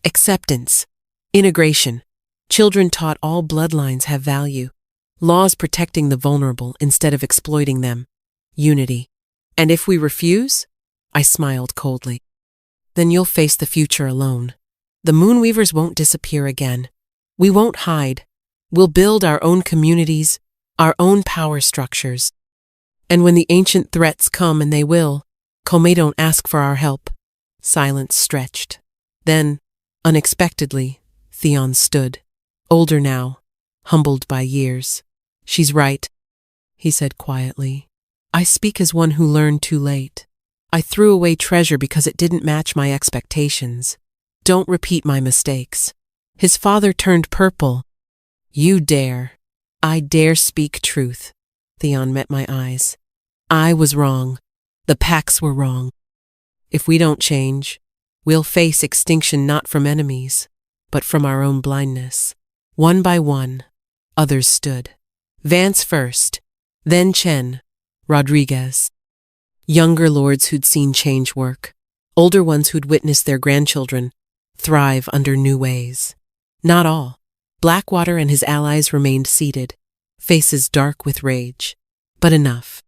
Acceptance. Integration. Children taught all bloodlines have value. Laws protecting the vulnerable instead of exploiting them. Unity. And if we refuse? I smiled coldly. Then you'll face the future alone. The Moonweavers won't disappear again. We won't hide. We'll build our own communities, our own power structures. And when the ancient threats come, and they will, Kome don't ask for our help. Silence stretched. Then, unexpectedly, Theon stood. Older now, humbled by years. She's right, he said quietly. I speak as one who learned too late. I threw away treasure because it didn't match my expectations. Don't repeat my mistakes. His father turned purple. You dare. I dare speak truth. Theon met my eyes. I was wrong. The packs were wrong. If we don't change, we'll face extinction not from enemies, but from our own blindness. One by one, others stood. Vance first, then Chen, Rodriguez. Younger lords who'd seen change work, older ones who'd witnessed their grandchildren thrive under new ways. Not all. Blackwater and his allies remained seated, faces dark with rage. But enough.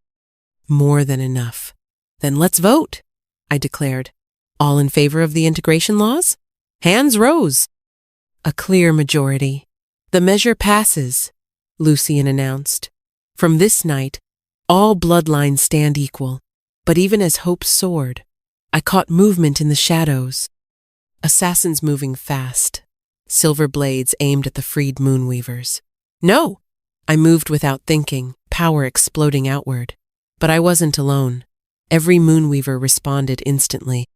More than enough. Then let's vote, I declared. All in favor of the integration laws? Hands rose. A clear majority. The measure passes, Lucian announced. From this night, all bloodlines stand equal. But even as hope soared, I caught movement in the shadows. Assassins moving fast. Silver blades aimed at the freed Moonweavers. No! I moved without thinking, power exploding outward. But I wasn't alone. Every Moonweaver responded instantly.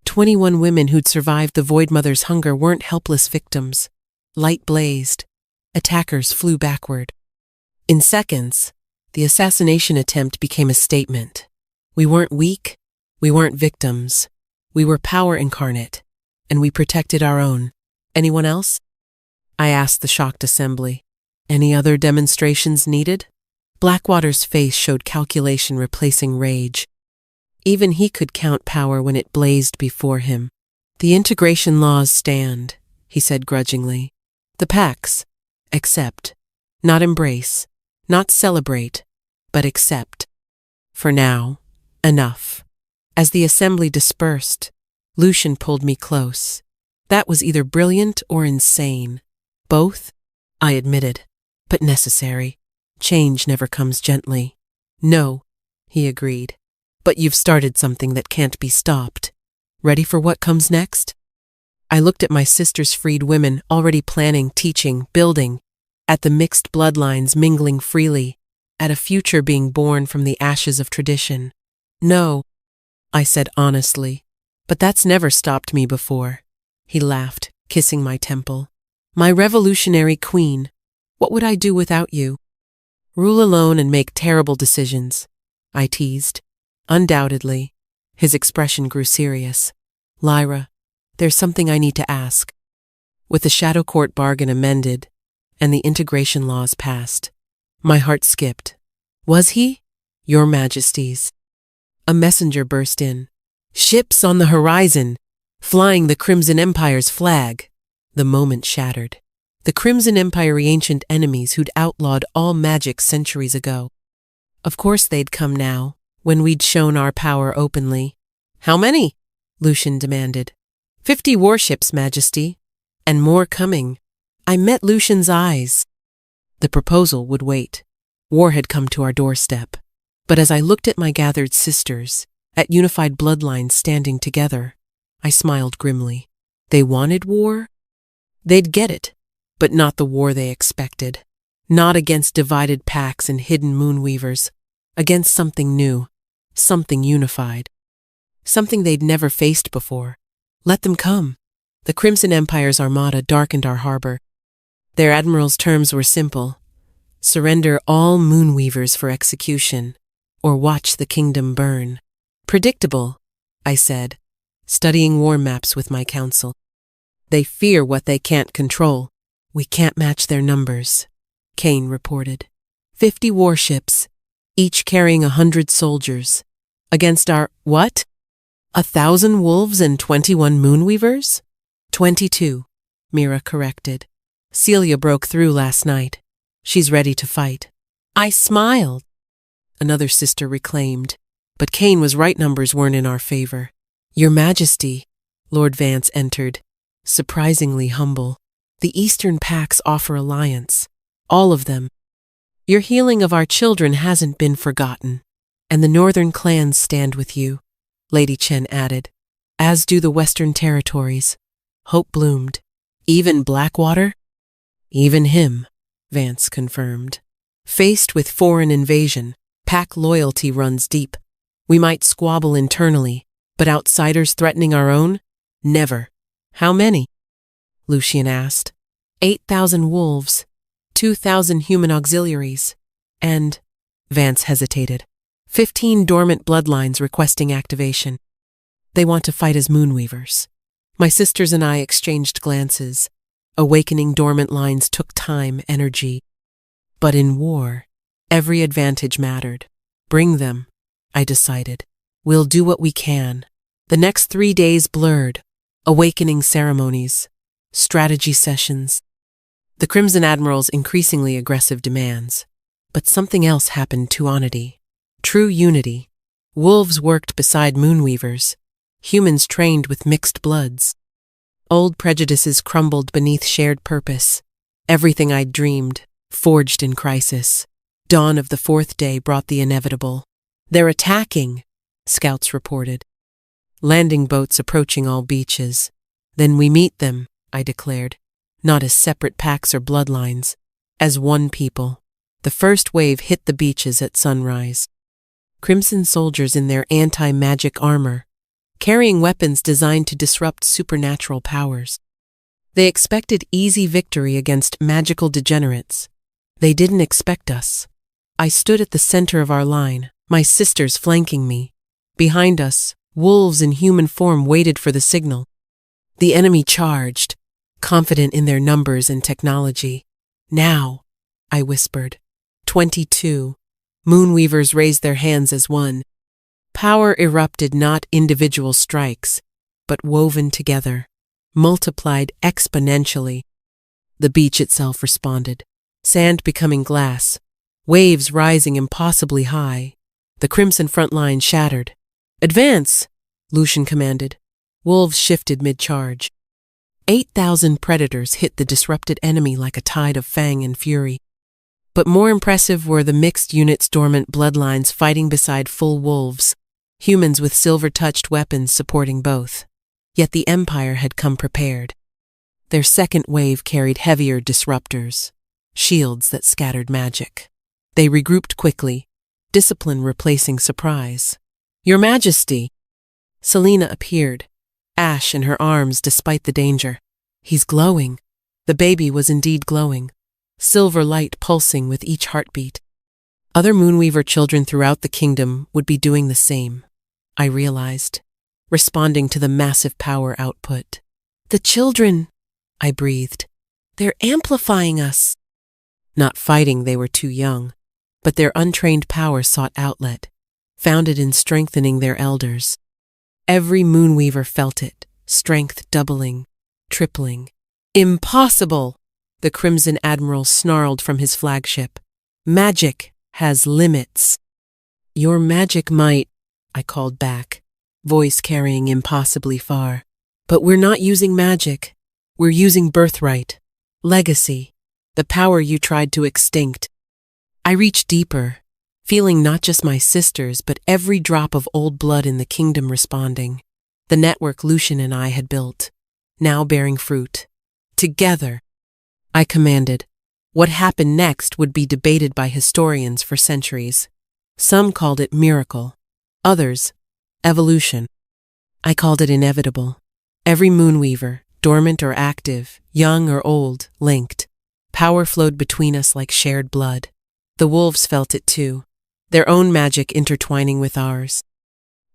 21 women who'd survived the Void Mother's hunger weren't helpless victims. Light blazed. Attackers flew backward. In seconds, the assassination attempt became a statement. We weren't weak. We weren't victims. We were power incarnate, and we protected our own. Anyone else? I asked the shocked assembly. Any other demonstrations needed? Blackwater's face showed calculation replacing rage. Even he could count power when it blazed before him. The integration laws stand, he said grudgingly. The pacts, accept, not embrace, not celebrate, but accept. For now, enough. As the assembly dispersed, Lucian pulled me close. That was either brilliant or insane. Both, I admitted, but necessary. Change never comes gently. No, he agreed. But you've started something that can't be stopped. Ready for what comes next? I looked at my sister's freed women already planning, teaching, building, at the mixed bloodlines mingling freely, at a future being born from the ashes of tradition. No, I said honestly, but that's never stopped me before. He laughed, kissing my temple. My revolutionary queen, what would I do without you? Rule alone and make terrible decisions, I teased. Undoubtedly. His expression grew serious. Lyra, there's something I need to ask. With the Shadow Court bargain amended and the integration laws passed, my heart skipped. Was he? Your Majesties. A messenger burst in. Ships on the horizon, flying the Crimson Empire's flag. The moment shattered. The Crimson Empire, ancient enemies who'd outlawed all magic centuries ago. Of course they'd come now, when we'd shown our power openly. How many? Lucian demanded. 50 warships, Majesty. And more coming. I met Lucian's eyes. The proposal would wait. War had come to our doorstep. But as I looked at my gathered sisters, at unified bloodlines standing together, I smiled grimly. They wanted war? They'd get it, but not the war they expected. Not against divided packs and hidden Moonweavers, against something new, something unified, something they'd never faced before. Let them come. The Crimson Empire's armada darkened our harbor. Their admiral's terms were simple. Surrender all Moonweavers for execution, or watch the kingdom burn. Predictable, I said, studying war maps with my council. They fear what they can't control. We can't match their numbers, Kane reported. 50 warships, each carrying 100 soldiers, against our, what? 1,000 wolves and 21 Moonweavers? 22, Mira corrected. Celia broke through last night. She's ready to fight. I smiled. Another sister reclaimed, but Kane was right, numbers weren't in our favor. Your Majesty, Lord Vance entered, surprisingly humble. The Eastern Pacts offer alliance, all of them. Your healing of our children hasn't been forgotten, and the Northern clans stand with you, Lady Chen added, as do the Western territories. Hope bloomed. Even Blackwater? Even him, Vance confirmed. Faced with foreign invasion, Pack loyalty runs deep. We might squabble internally, but outsiders threatening our own? Never. How many? Lucian asked. 8,000 wolves, 2,000 human auxiliaries, and, Vance hesitated, 15 dormant bloodlines requesting activation. They want to fight as Moonweavers. My sisters and I exchanged glances. Awakening dormant lines took time, energy. But in war, every advantage mattered. Bring them, I decided. We'll do what we can. The next 3 days blurred. Awakening ceremonies, strategy sessions, the Crimson Admiral's increasingly aggressive demands. But something else happened to Onity. True unity. Wolves worked beside Moonweavers. Humans trained with mixed bloods. Old prejudices crumbled beneath shared purpose. Everything I'd dreamed, forged in crisis. Dawn of the 4th day brought the inevitable. They're attacking, scouts reported. Landing boats approaching all beaches. Then we meet them, I declared, not as separate packs or bloodlines, as one people. The first wave hit the beaches at sunrise. Crimson soldiers in their anti-magic armor, carrying weapons designed to disrupt supernatural powers. They expected easy victory against magical degenerates. They didn't expect us. I stood at the center of our line, my sisters flanking me. Behind us, Wolves in human form waited for the signal. The enemy charged, confident in their numbers and technology. Now, I whispered. 22. Moonweavers raised their hands as one. Power erupted, not individual strikes, but woven together, multiplied exponentially. The beach itself responded, sand becoming glass, waves rising impossibly high. The crimson front line shattered. "Advance!" Lucian commanded. Wolves shifted mid-charge. 8,000 predators hit the disrupted enemy like a tide of fang and fury. But more impressive were the mixed units' dormant bloodlines fighting beside full wolves, humans with silver-touched weapons supporting both. Yet the Empire had come prepared. Their second wave carried heavier disruptors, shields that scattered magic. They regrouped quickly, discipline replacing surprise. "Your Majesty!" Selena appeared, ash in her arms despite the danger. "He's glowing." The baby was indeed glowing, silver light pulsing with each heartbeat. Other Moonweaver children throughout the kingdom would be doing the same, I realized, responding to the massive power output. "The children," I breathed. "They're amplifying us." Not fighting, they were too young, but their untrained power sought outlet, found it in strengthening their elders. Every Moonweaver felt it, strength doubling, tripling. "Impossible!" The Crimson Admiral snarled from his flagship. "Magic has limits." "Your magic might," I called back, voice carrying impossibly far. "But we're not using magic. We're using birthright, legacy, the power you tried to extinct." I reached deeper, feeling not just my sisters, but every drop of old blood in the kingdom responding. The network Lucian and I had built, now bearing fruit. Together, I commanded. What happened next would be debated by historians for centuries. Some called it miracle, others, evolution. I called it inevitable. Every Moonweaver, dormant or active, young or old, linked. Power flowed between us like shared blood. The wolves felt it too, their own magic intertwining with ours.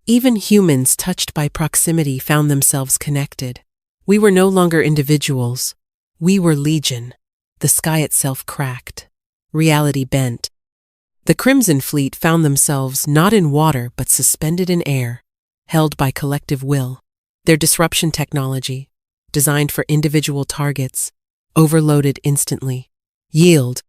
Even humans touched by proximity found themselves connected. We were no longer individuals. We were legion. The sky itself cracked. Reality bent. The Crimson Fleet found themselves not in water but suspended in air, held by collective will. Their disruption technology, designed for individual targets, overloaded instantly. "Yield,"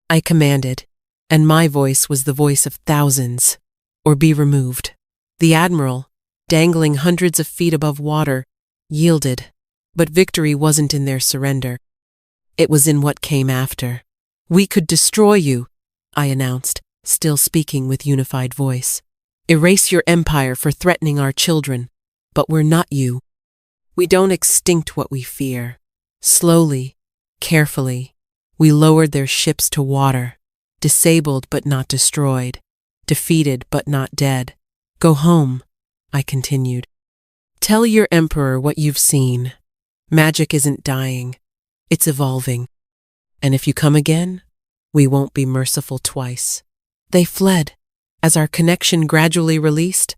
I commanded, and my voice was the voice of thousands, or be removed. The Admiral, dangling hundreds of feet above water, yielded, but victory wasn't in their surrender. It was in what came after. "We could destroy you," I announced, still speaking with unified voice. "Erase your empire for threatening our children, but we're not you. We don't extinct what we fear." Slowly, carefully, we lowered their ships to water, disabled but not destroyed, defeated but not dead. "Go home," I continued. "Tell your emperor what you've seen. Magic isn't dying, it's evolving. And if you come again, we won't be merciful twice." They fled. As our connection gradually released,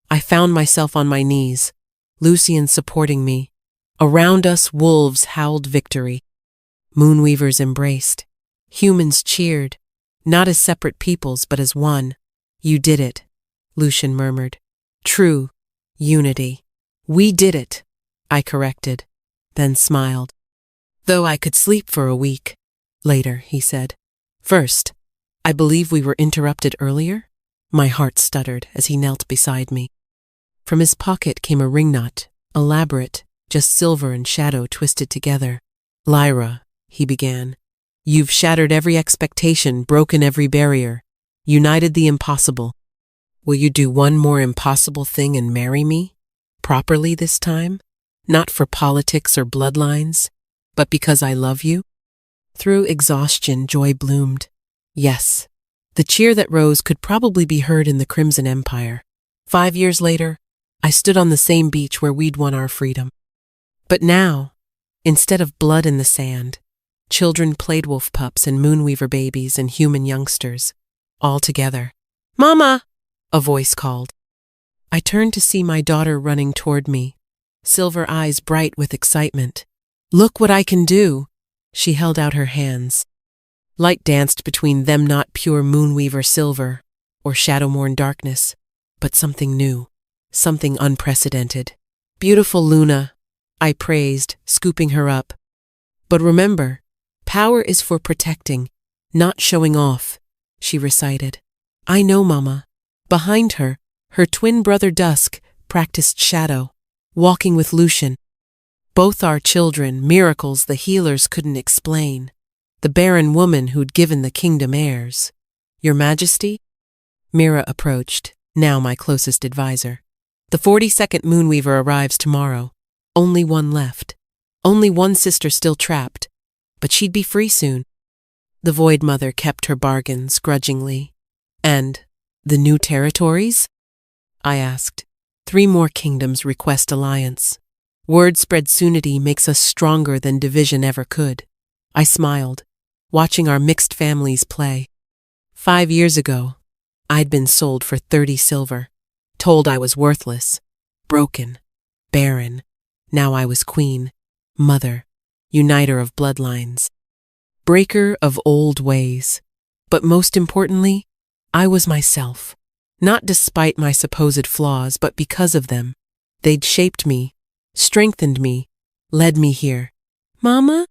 I found myself on my knees, Lucian supporting me. Around us, wolves howled victory. Moonweavers embraced. Humans cheered, not as separate peoples, but as one. "You did it," Lucian murmured. "True unity." "We did it," I corrected, then smiled. "Though I could sleep for a week." Later, he said. "First, I believe we were interrupted earlier." My heart stuttered as he knelt beside me. From his pocket came a ring knot, elaborate, just silver and shadow twisted together. "Lyra," he began, "you've shattered every expectation, broken every barrier, united the impossible. Will you do one more impossible thing and marry me? Properly this time? Not for politics or bloodlines, but because I love you?" Through exhaustion, joy bloomed. Yes, the cheer that rose could probably be heard in the Crimson Empire. 5 years later, I stood on the same beach where we'd won our freedom. But now, instead of blood in the sand, children played wolf pups and Moonweaver babies and human youngsters, all together. "Mama!" a voice called. I turned to see my daughter running toward me, silver eyes bright with excitement. "Look what I can do!" She held out her hands. Light danced between them, not pure Moonweaver silver or shadow-worn darkness, but something new, something unprecedented. "Beautiful Luna," I praised, scooping her up. "But remember, power is for protecting, not showing off," she recited. "I know, Mama." Behind her, her twin brother Dusk practiced shadow, walking with Lucian. Both our children, miracles the healers couldn't explain. The Barren woman who'd given the kingdom heirs. "Your Majesty?" Mira approached, now my closest advisor. "The 42nd Moonweaver arrives tomorrow. Only one left. Only one sister still trapped. But she'd be free soon." The Void Mother kept her bargains grudgingly. "And the new territories?" I asked. "3 more kingdoms request alliance. Word spread soonity makes us stronger than division ever could." I smiled, watching our mixed families play. 5 years ago, I'd been sold for 30 silver, told I was worthless, broken, barren. Now I was queen, mother, uniter of bloodlines, breaker of old ways. But most importantly, I was myself. Not despite my supposed flaws, but because of them. They'd shaped me, strengthened me, led me here. "Mama?"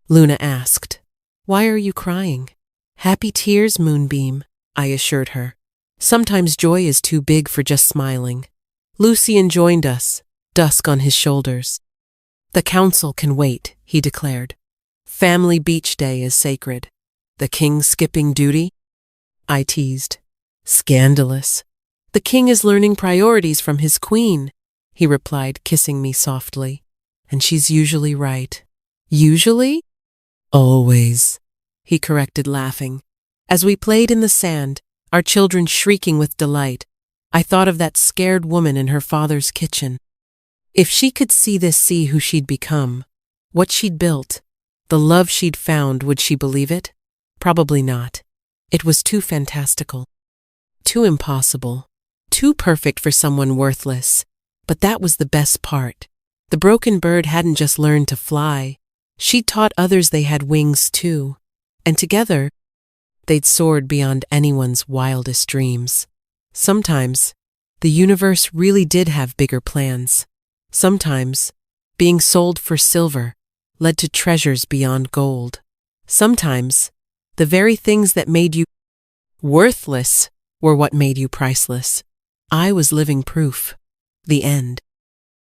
Luna asked. "Why are you crying?" "Happy tears, Moonbeam," I assured her. Sometimes joy is too big for just smiling. Lucian joined us, Dusk on his shoulders. "The council can wait," he declared. "Family beach day is sacred. The king skipping duty?" I teased. "Scandalous. The king is learning priorities from his queen," he replied, kissing me softly. "And she's usually right." "Usually?" "Always," he corrected, laughing. As we played in the sand, our children shrieking with delight, I thought of that scared woman in her father's kitchen. If she could see who she'd become, what she'd built, the love she'd found, would she believe it? Probably not. It was too fantastical, too impossible, too perfect for someone worthless. But that was the best part. The broken bird hadn't just learned to fly. She'd taught others they had wings too. And together, they'd soared beyond anyone's wildest dreams. Sometimes, the universe really did have bigger plans. Sometimes, being sold for silver led to treasures beyond gold. Sometimes, the very things that made you worthless were what made you priceless. I was living proof. The end.